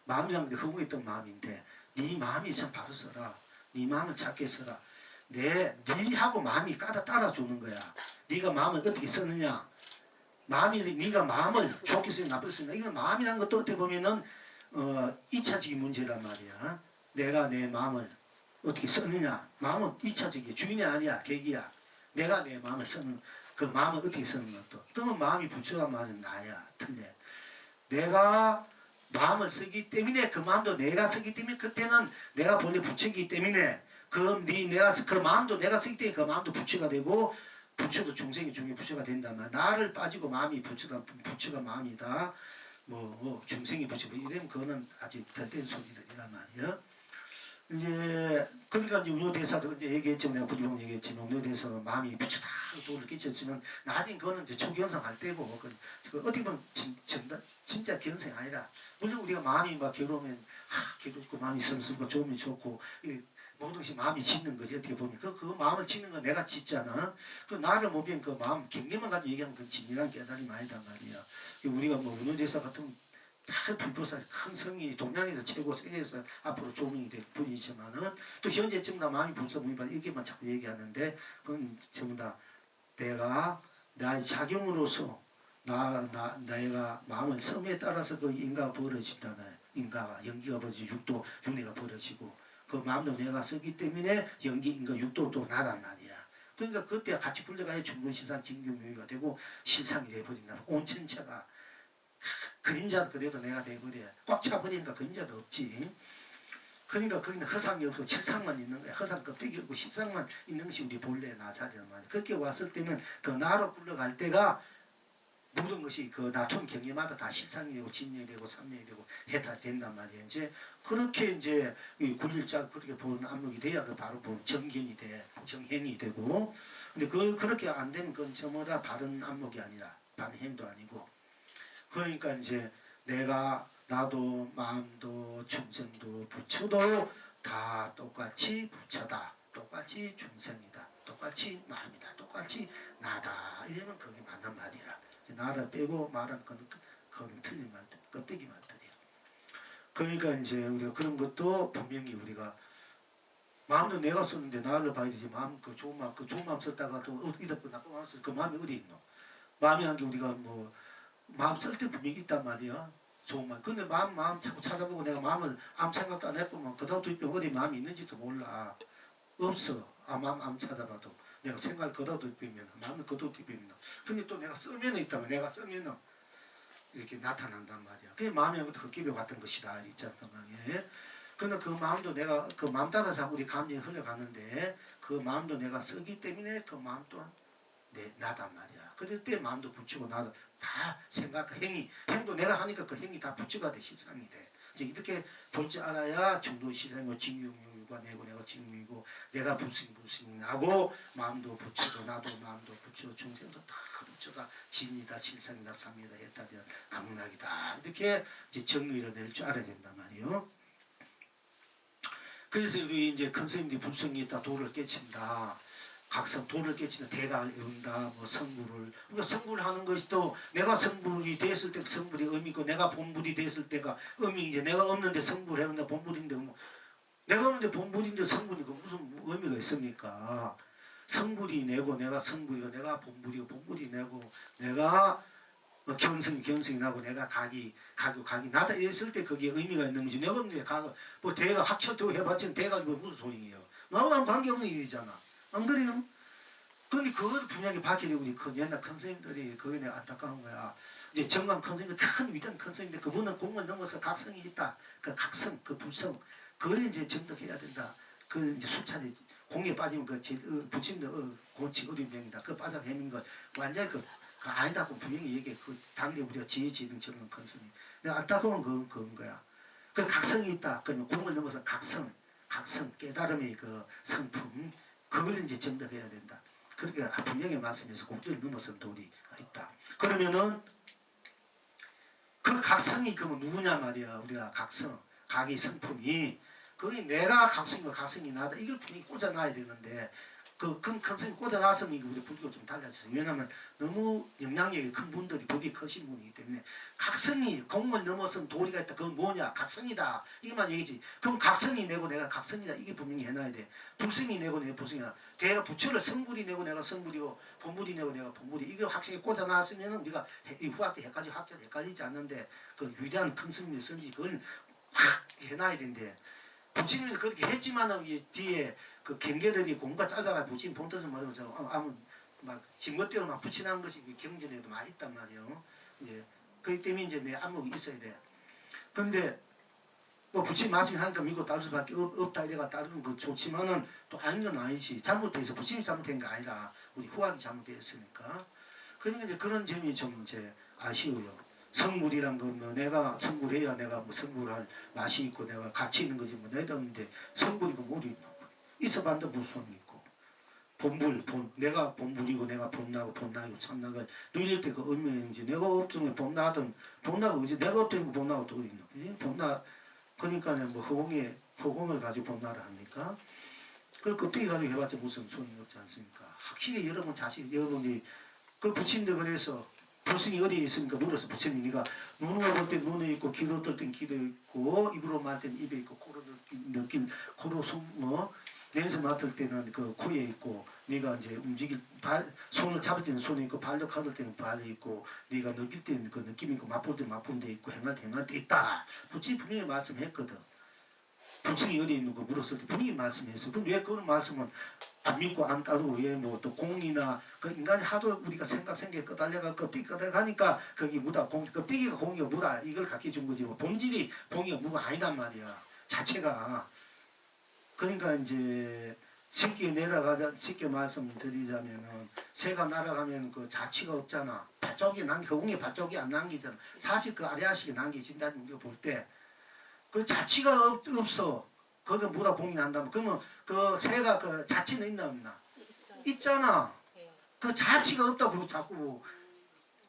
마음이란 게 허공했던 마음인데 네 마음이 참 바로 써라. 네 마음을 작게 써라. 네하고 마음이 따라주는 거야. 네가 마음을 어떻게 쓰느냐. 네가 마음을 좋게 쓰냐 나쁘게 쓰냐. 이건 마음이라는 것도 어떻게 보면은 2차적인 문제란 말이야. 내가 내 마음을 어떻게 쓰느냐. 마음은 2차적이야. 주인이 아니야. 계기야. 내가 내 마음을 쓰는 그 마음을 어떻게 쓰는 것도. 그러면 마음이 부처란 말은 나야. 틀려. 내가 마음을 쓰기 때문에 그 마음도 내가 쓰기 때문에 그때는 내가 본래 부처이기 때문에 그 마음도 내가 쓰기 때문에 그 마음도 부처가 되고 부처도 중생이 중에 부처가 된다면 나를 빠지고 마음이 부처가 마음이다. 중생이 부처 이러면 그거는 아직 덜 된 소리들이란 말이야. 이제 그러니까 이제 운효대사도 이제 얘기했지만 내가 부지방 얘기했지만 운효대사는 마음이 부처다 도를 끼쳤지만 나중에 그거는 이제 초견성할 때고 그 어떻게 보면 진짜 견성이 아니라 물론 우리가 마음이 막 괴로우면 괴롭고 마음이 씀씀고 좋으면 좋고 모든 것이 마음이 짓는 거지 어떻게 보면 그 마음을 짓는 건 내가 짓잖아. 그 나를 보면 그 마음 경계만 가지고 얘기하면 그 진정한 깨달음이 아니단 말이야. 우리가 뭐 운효대사 같은 다 불보살 큰 성이 동양에서 최고 세계에서 앞으로 조명이 될 분이지만은 또 현재 전부 다 마음이 불사 무의반 이렇게만 자꾸 얘기하는데 그건 전부 다 내가 나의 작용으로서 내가 마음을 섬에 따라서 그 인가가 벌어진다면 인가가 연기가 벌어지고 육도 윤회가 벌어지고 그 마음도 내가 쓰기 때문에 연기 인가 육도 또 나란 말이야. 그러니까 그때 같이 불려가야 중근시상 진경묘의가 되고 실상이 돼버린다. 온 전체가 그림자 그대로 내가 돼버려. 꽉 차버리니까 그림자도 없지. 그러니까 거기는 허상이 없고 실상만 있는 거야. 허상 껍데기 없고 실상만 있는 것이 우리 본래 나 자리란 말이야. 그렇게 왔을 때는 더 나로 굴러갈 때가 모든 것이 그 나톤 경계마다 다 실상이 되고 진리이 되고 삼명이 되고 해탈이 된단 말이야. 이제 그렇게 이제 굴릴자 그렇게 보는 안목이 돼야 그 바로 보는 정견이 돼. 정행이 되고. 근데 그렇게 안 되면 그건 전부 다 바른 안목이 아니라 반행도 아니고. 그러니까 이제 나도 마음도 중생도 부처도 다 똑같이 부처다. 똑같이 중생이다. 똑같이 마음이다. 똑같이 나다. 이러면 그게 맞는 말이라. 나를 빼고 말하는 그건 틀린 말들. 껍데기 말들이야. 그러니까 이제 우리가 그런 것도 분명히 우리가 마음도 내가 썼는데 나를 봐야 되지. 그 좋은 마음 썼다가 또 이렇게 나쁜 마음 썼 그 마음이 어디 있노? 마음이 한 게 우리가 마음 쓸 때 분명히 있단 말이야. 좋은 마음. 근데 마음 자꾸 찾아보고 내가 마음을 아무 생각도 안 해보면 그다음부터 어디 마음이 있는지도 몰라. 없어. 마음 안 찾아봐도. 내가 생각을 그다음부터 비면 마음을 그다음부터 비면 근데 또 내가 쓰면은 있다면 내가 쓰면은 이렇게 나타난단 말이야. 그게 마음이 아무튼 헛기벼 같은 것이다. 있잖아. 건강에. 근데 그 마음도 내가 그 마음 따라서 우리 감정이 흘러가는데 그 마음도 내가 쓰기 때문에 그 마음 또한 나단 말이야. 그럴 때 마음도 붙이고 나도 다 생각, 행도 내가 하니까 그 행이 다 붙여가 돼, 실상이 돼. 이제 이렇게 볼 줄 알아야 정도 실상이고 징용유가 내고 내가 징용이고 내가 불승이 나고 마음도 붙이고 나도 마음도 붙이고 중생도 다 붙여가 진이다, 실상이다, 삼이다, 했다, 강락이다. 이렇게 이제 정의를 낼 줄 알아야 된단 말이에요. 그래서 우리 이제 큰 스님들이 불성이 있다, 도를 깨친다. 각성 도를 깨치는 대가를 이룬다, 뭐 성불을, 그러니까 성불하는 것이 또 내가 성불이 됐을 때 성불이 의미고 내가 본불이 됐을 때가 의미, 이제 내가 없는데 성불해본다 본불인데 뭐 내가 없는데 본불인데 성불이고 무슨 의미가 있습니까? 성불이 내고 내가 성불이고 내가 본불이고 본불이 내고 내가 견성이 나고 내가 각이 나다 이랬을 때 그게 의미가 있는 거지. 내가 없는데 뭐 대가 학철도 해봤지 대가 뭐 무슨 소용이에요? 나하고는 관계없는 일이잖아. 안 그래요? 그런데 그것도 분명히 밝히려고 우리 옛날 큰 스님들이 그게 내가 안타까운 거야. 이제 정감 큰 스님들, 큰 위대한 큰 스님들, 그분은 공을 넘어서 각성이 있다. 그 각성, 그 불성, 그걸 이제 정득해야 된다. 그 이제 수차례 공에 빠지면 그 부친도 고치 어린 병이다. 그 빠져 헤민 것 완전히 그 아니다고 분명히 얘기해. 그 당대 우리가 지혜지등 정감 큰 스님. 내가 안타까운 그건 거야. 그 각성이 있다. 그러면 공을 넘어서 각성 깨달음의 그 성품. 그걸 이제 정답해야 된다. 그렇게 분명히 말씀해서 공적을 넘어선 도리가 있다. 그러면은 그 각성이 그러면 누구냐 말이야. 우리가 각성, 각의 성품이 그게 내가 각성이고 각성이 나다. 이걸 분명히 꽂아놔야 되는데 그 각성이 꽂아놨으면 우리 불교가 좀 달라졌어요. 왜냐하면 너무 영향력이 큰 분들이 법이 크신 분이기 때문에 각성이 공을 넘어선 도리가 있다. 그건 뭐냐? 각성이다. 이것만 얘기지. 그럼 각성이 내고 내가 각성이다. 이게 분명히 해놔야 돼. 불성이 내고 내가 불성이다. 대가 부처를 성불이 내고 내가 성불이고 본불이 내고 내가 본불이 이거 확실히 꽂아놨으면 우리가 이 후학 때 헷갈리지 않는데 그 위대한 큰 스님의 선지 그걸 확 해놔야 된대. 부처님이 그렇게 했지만은 뒤에 그 경계들이 공부가 짧아가 부처님 본뜻을 모르면서 아무 막 지멋대로 막 붙여놓은 것이 경전에도 많이 있단 말이에요. 이제 그렇기 때문에 이제 내 안목이 있어야 돼. 그런데 뭐 부처님 말씀하니까 믿고 따를 수밖에 없다 이래가 따르는 거 좋지만은 또 아닌 건 아니지. 잘못돼서 부처님이 잘못된 게 아니라 우리 후학이 잘못됐으니까. 그러니까 이제 그런 점이 좀 이제 아쉬워요. 성불이란 건 뭐 내가 성불해야 내가 뭐 성불할 맛이 있고 내가 가치 있는 거지 뭐 내가 없는데 성불이고 뭐리 있어봤는데 무슨 소용이 있고 내가 본불이고 내가 본나고 참나를 누릴 때 그 의미인지 내가 없으면 본나고 이제 내가 없다는 거 본나고 또 있나 본나 그러니까 뭐 허공을 가지고 본나를 합니까? 그걸 껍데기 가지고 해봤자 무슨 소용이 없지 않습니까? 확실히 여러분이 그 부친들 그래서 불승이 어디에 있으니까 물어서 부처님 네가 눈으로 볼 때 눈에 있고 귀로 뜰 땐 귀에 있고 입으로 말 때는 입에 있고 코로 냄새 맡을 때는 그 코에 있고 네가 이제 손을 잡을 때는 손에 있고 발로 가들 때는 발에 있고 네가 느낄 때는 그 느낌이 있고 맛볼 때는 맛본 데 있고 행할 때 있다. 부처님 분명히 말씀했거든. 불승이 어디에 있는 거 물었을 때 분명히 말씀했어. 그럼 왜 그런 말씀은 안 믿고 안 따르고 왜 뭐 또 공이나 그 인간이 하도 우리가 생각이 끄달려가 껍데기 끄달려가니까 거기 무다 껍데기가 공이가 무다 이걸 갖게 준 거지 뭐 본질이 공이가 무가 아니단 말이야. 자체가. 그러니까 이제 쉽게 말씀드리자면은 새가 날아가면 그 자취가 없잖아. 공이 발쪽이 안 남기잖아. 사실 그 아래아식이 남겨진다는 우리가 볼 때 그 자취가 없어. 거기 무다 공이 난다면 그러면 그 새가 그 자취는 있나 없나? 있잖아. 그 자취가 없다고 자꾸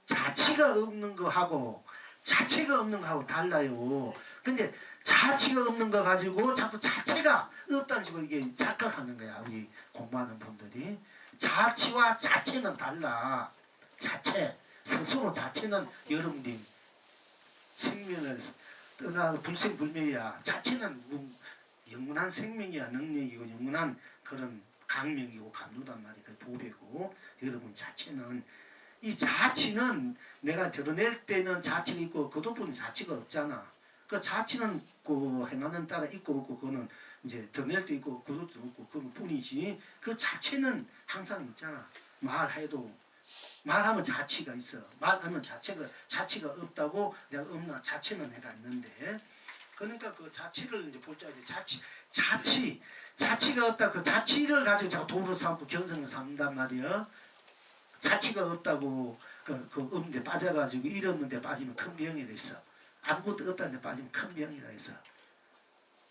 자취가 없는 거하고 자체가 없는 거하고 달라요. 근데 자취가 없는 거 가지고 자꾸 자체가 없다는 식으로 이게 착각하는 거야. 우리 공부하는 분들이. 자취와 자체는 달라. 스스로 자체는 여러분들 생명을 떠나 불생불멸이야. 자체는 영원한 생명이야. 능력이고 영원한 그런 강명이고 감로단 말이야. 그 보배고 여러분 자체는 이 자치는 내가 드러낼 때는 자치가 있고 그 부분은 자치가 없잖아. 그 자치는 그 행하는 따라 있고 없고 그거는 이제 드러낼 때 있고 그것도 없고 그건 뿐이지. 그 자체는 항상 있잖아. 말하면 자치가 있어. 말하면 자치가 없다고 내가 없나 자체는 내가 있는데. 그러니까 그 자치를 이제 볼 때 자치가 없다. 그 자치를 가지고 자꾸 도를 삼고 견성을 삼는단 말이야. 자취가 없다고 그 없는데 빠져가지고 잃었는데 빠지면 큰 병이 됐어. 아무것도 없다는데 빠지면 큰 병이라 해서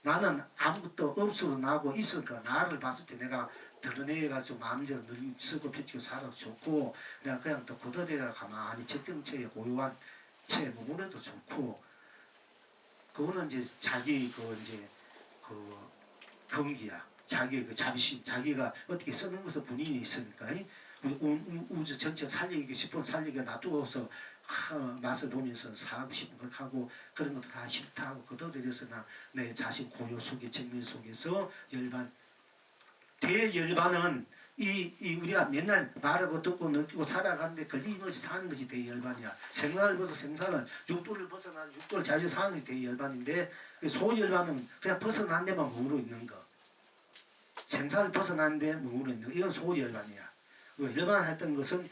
나는 아무것도 없어도 나고 있으니까 나를 봤을 때 내가 드러내가지고 마음대로 늘 쓰고 펴치고 살아도 좋고 내가 그냥 또 굳어대가 가만히 적정체에 고요한 채 머무르도 좋고 그거는 이제 자기 그 이제 그 경기야. 자기의 그 자비심, 자기가 어떻게 쓰는 것을 본인이 있으니까 우주 전체 살리고 싶은 살리고 놔두어서 맛을 보면서 사고 싶은 걸 하고 그런 것도 다 싫다 하고 거둬들여서 내 자신 고요 속에 정면 속에서 열반 대열반은 우리가 맨날 말하고 듣고 느끼고 살아가는데 걸림없이 사는 것이 대열반이야. 생사를 벗어 생사는 육도를 벗어나 육도를 자주 사는 것이 대열반인데 소열반은 그냥 벗어난 데만 머무르 있는 거. 생사를 벗어났는데 머무르 있는 거. 이건 소열반이야. 열반했던 것은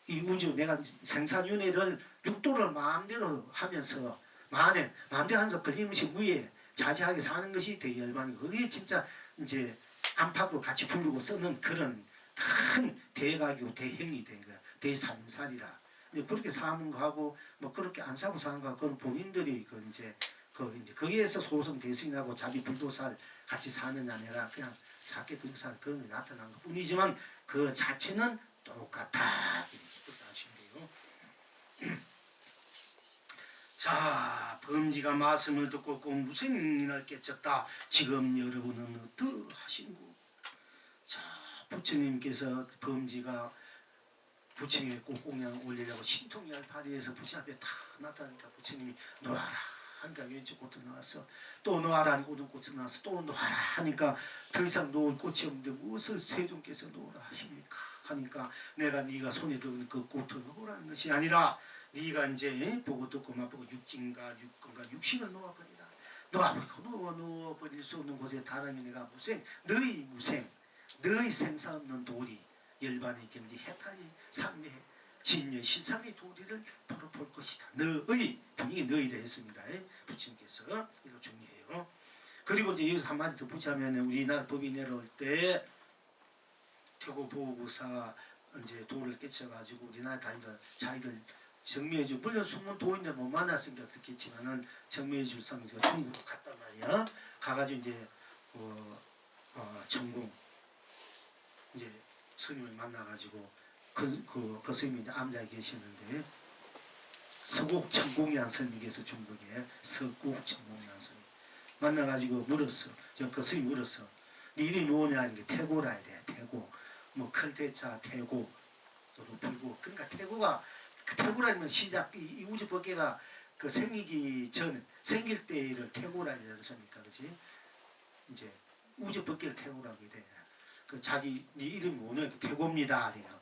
이 우주 내가 생사윤회를 육도를 마음대로 하면서 마음대로 하면서 걸림없이 위에 자제하게 사는 것이 대열반이고 그게 진짜 이제 안팎으로 같이 부르고 쓰는 그런 큰 대가교 대행이 된 거야. 대삼살이라. 이제 그렇게 사는 거하고 뭐 그렇게 안 사고 사는 거하고 그건 본인들이 이제 거기에서 소성 대승하고 자기 불도살 같이 사느냐 아니라 그냥 작게 불도살 그런 게 나타난 것 뿐이지만 그 자체는 똑같다. 그렇게 하시면 돼요. 자, 범지가 말씀을 듣고 무생인을 깨쳤다. 지금 여러분은 어떠하신고? 자, 부처님께서 범지가 부처님의 꽁꽁냥 올리려고 신통열 파리에서 부처 앞에 다 나타나니까 부처님이 놓아라 하니까 왼쪽 꽃도 나왔어. 또 놓아라 하니까 오른꽃이 나왔어. 또 놓아라 하니까 더 이상 놓을 꽃이 없는데 무엇을 세종께서 놓으라 하십니까? 하니까 내가 네가 손에 들은 그 꽃을 놓으라는 것이 아니라 네가 이제 보고 듣고 맛보고 육진과 육근과 육신을 놓아버리라. 놓아버리고 놓아버릴 수 없는 곳에 다람이 내가 무생 너희 무생 너희 생사 없는 도리 열반의 경지 해탈이 삼매 진여 신삼의 도리를 바로 볼 것이다. 너의 분명히 너희라 했습니다. 부처님께서 이거 중요해요. 그리고 이제 여기서 한마디 더 붙이면 우리나라 법이 내려올 때 태고 보호부사 이제 도를 깨쳐가지고 우리나라 다니다 자기들 정미해줄 물론 숨은 도인들 못 만났으니까 그렇겠지만은 정미해줄 사람이 중국으로 갔단 말이야. 가가지고 이제 천공 이제 스님을 만나가지고 그 스님이 이제 암자에 계시는데 서곡 천공이라는 스님께서 중국에 서곡 천공이라는 스님 만나가지고 물었어. 그 스님 물었어. 네 이름이 뭐냐 이게 태고라 이래. 태고 뭐 클대자 태고 또 높이고 그러니까 태고라는 시작 이 우주 법계가 그 생기기 전 생길 때를 태고라 이러지 않습니까, 그렇지? 이제 우주 법계를 태고라고 돼. 그 자기 네 이름이 뭐냐 태고입니다. 그래요.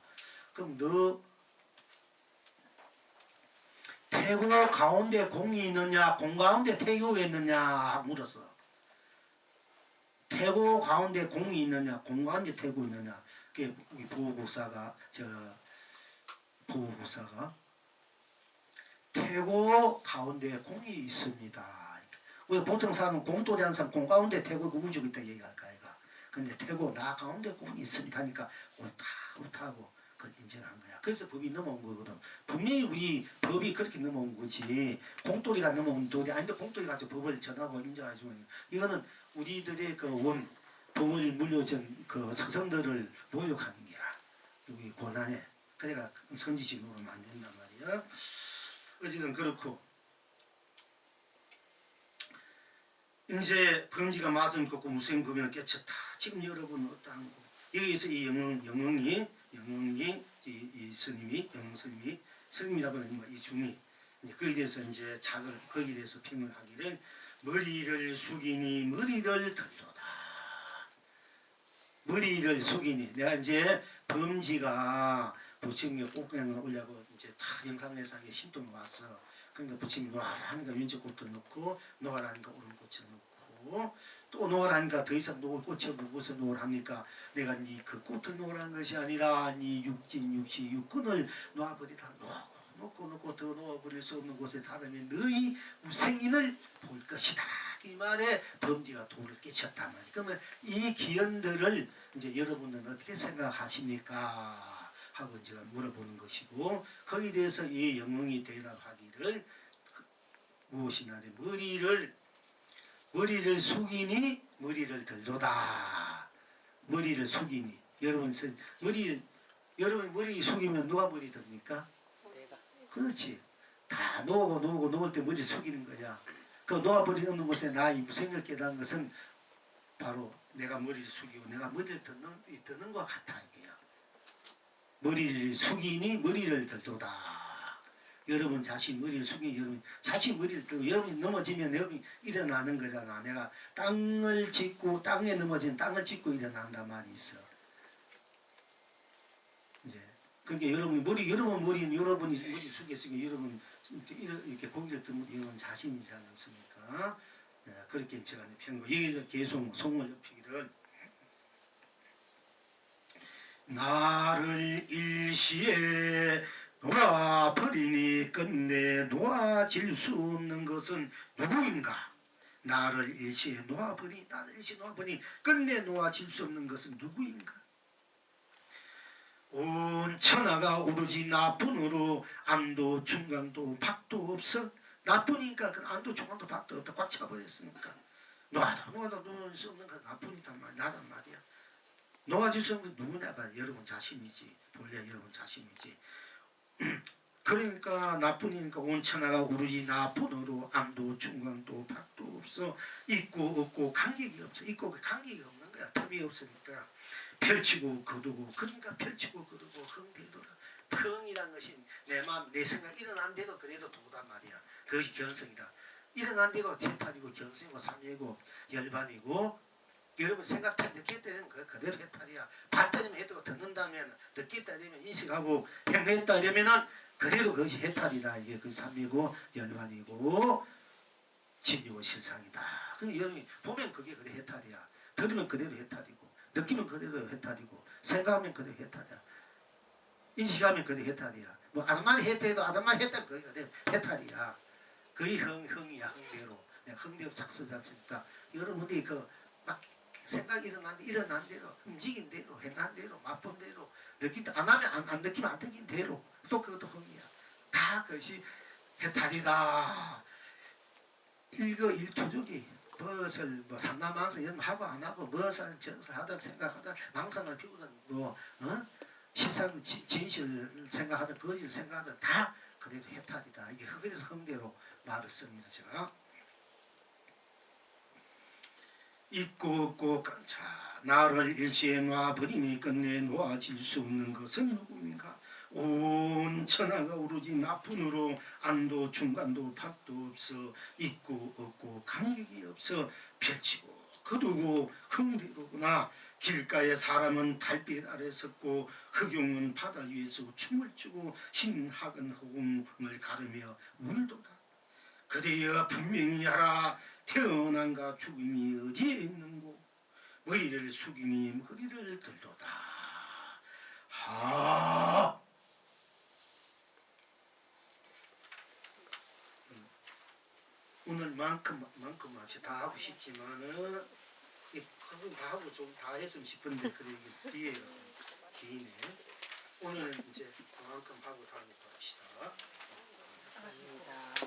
그럼 너 태고 가운데 공이 있느냐, 공 가운데 태고가 있느냐 물었어. 태고 가운데 공이 있느냐, 공 가운데 태고 있느냐. 그게 보호고사가 보호고사가 태고 가운데 공이 있습니다. 우리 보통 사람은 공도 대한 사람 공 가운데 태고가 우주가 있다 얘기할까 이가. 근데 태고 나 가운데 공이 있습니다 하니까 옳다고 그걸 인정한 거야. 그래서 법이 넘어온 거거든. 분명히 우리 법이 그렇게 넘어온 거지. 공돌이가 넘어온 돌이 아닌데 공돌이가 가지고 법을 전하고 인정하지만 이거는 우리들의 그 원 법을 물려준 그 서성들을 모욕하는 게야. 여기 고난에. 그래가 선지식으로는 안 된단 말이야. 어쨌든 그렇고 이제 범지가 맛은 걷고 무생금을 깨쳤다. 지금 여러분은 어떠한 거? 여기서 이 영웅이 이 스님이 영웅 스님이라고 하는 이 중이 거기에 대해서 이제 거기에 대해서 평을 하기를 머리를 숙이니 머리를 들도다. 머리를 숙이니 내가 이제 범지가 부처님의 꽃경을 올려고 이제 다 영상에서 신통이 왔어. 그러니까 부처님이 놓아라 하니까 왼쪽 꽃도 넣고 놓아라 하니까 오른꽃을 넣고 또 놓아라 하니까 더 이상 놓을 꽃을 무엇을 놓으라 합니까? 내가 네 그 꽃을 놓으라는 것이 아니라 네 육근을 놓아버리다. 놓고 더 놓아버릴 수 없는 곳에 닿으면 너희 무생인을 볼 것이다. 이 말에 범지가 도를 깨쳤단 말이야. 그러면 이 기연들을 이제 여러분들은 어떻게 생각하십니까? 하고 제가 물어보는 것이고 거기에 대해서 이 영웅이 대답하기를 무엇이나 머리를 숙이니 머리를 들도다. 머리를 숙이니 여러분 머리 숙이면 누가 머리 듭니까? 그렇지. 다 놓을 때 머리 숙이는 거야. 그 놓아버리는 것에 나의 무생을 깨달은 것은 바로 내가 머리를 숙이고 내가 머리를 드는 것 같아 이게요. 머리를 숙이니 머리를 들도다. 여러분 자신 머리를 숙이니 여러분 자신 머리를 들고 여러분이 넘어지면 여러분이 일어나는 거잖아. 내가 땅을 짚고 땅에 넘어진 땅을 짚고 일어난단 말이 있어. 이제 그러니까 여러분 머리는 여러분이 머리 숙였으니까 여러분 이렇게 고기를 들면 이건 자신이지 않습니까? 네, 그렇게 제가 편 거. 여기서 계속 송을 높이기를 나를 일시에 놓아버리니 끝내 놓아질 수 없는 것은 누구인가? 나를 일시에 놓아버리니 끝내 놓아질 수 없는 것은 누구인가? 온 천하가 오로지 나뿐으로 암도 중간도 박도 없어. 나뿐이니까 그 암도 중간도 박도 없다. 꽉 차버렸으니까 놓아도 놓을 수 없는 건 나뿐이단 말이야. 나단 말이야. 놓아질 수 없는 건 누구냐가 여러분 자신이지. 본래 여러분 자신이지. 그러니까 나뿐이니까 온 천하가 오로지 나뿐으로 암도 중간도 박도 없어. 있고 없고 간격이 없어. 있고 간격이 없는 거야. 텀이 없으니까 펼치고 거두고. 그러니까 펼치고 거두고 흥대도라. 흥이란 것이 내 마음 내 생각 일어난 대로 그래도 도단 말이야. 그것이 견성이다. 일어난 대로 해탈이고 견성이고 삼예고 열반이고. 여러분 생각할 늦게 되면 그대로 해탈이야. 봤다면 해도 듣는다면 듣겠다 되면 인식하고 행했다 되면은 그래도 그것이 해탈이다. 이게 그 삼이고 열반이고 진리고 실상이다. 그 여러분이 보면 그게 그래 해탈이야. 들으면 그대로 해탈이고 느끼면 그대로 해탈이고 생각하면 그대로 해탈이야. 인식하면 그대로 해탈이야. 뭐 아담만 했다 아담만 했다면 그게 그대로 해탈이야. 그게 흥이야. 흥대로. 내가 흥대로 작서지 않습니까? 여러분들이 막 생각이 일어난 대로 움직인 대로 행한 대로 맛본 대로 느낀 안 하면 안 느끼면 안 느낀 대로 또 그것도 흥이야. 다 그것이 해탈이다. 일거일투족이 무엇을 뭐 삼라망상 이런 하고 안 하고 무엇을 저것을 하든 생각하든 망상을 피우든 시상 진실 생각하든 거짓을 생각하든 다 그래도 해탈이다. 이게 그래서 흥대로 말을 씁니다. 제가 있고 없고 자 나를 일시에 놔버리니 끝내 놓아질 수 없는 것은 누구인가? 온 천하가 오로지 나뿐으로 안도 중간도 밖도 없어. 있고 없고 간격이 없어. 펼치고 거두고 흥대로구나. 길가에 사람은 달빛 아래 섰고 흑용은 바다 위에서 춤을 추고 흰 학은 허공을 가르며 울도다. 그대여 분명히 하라. 태어난가 죽음이 어디에 있는고 머리를 숙이니 머리를 들도다. 하. 오늘만큼 다 하고 싶지만은 다 하고 좀 다 했으면 싶은데 그래 이게 뒤에 기네. 오늘은 이제 그만큼 하고 다음에 또 합시다. 감사합니다.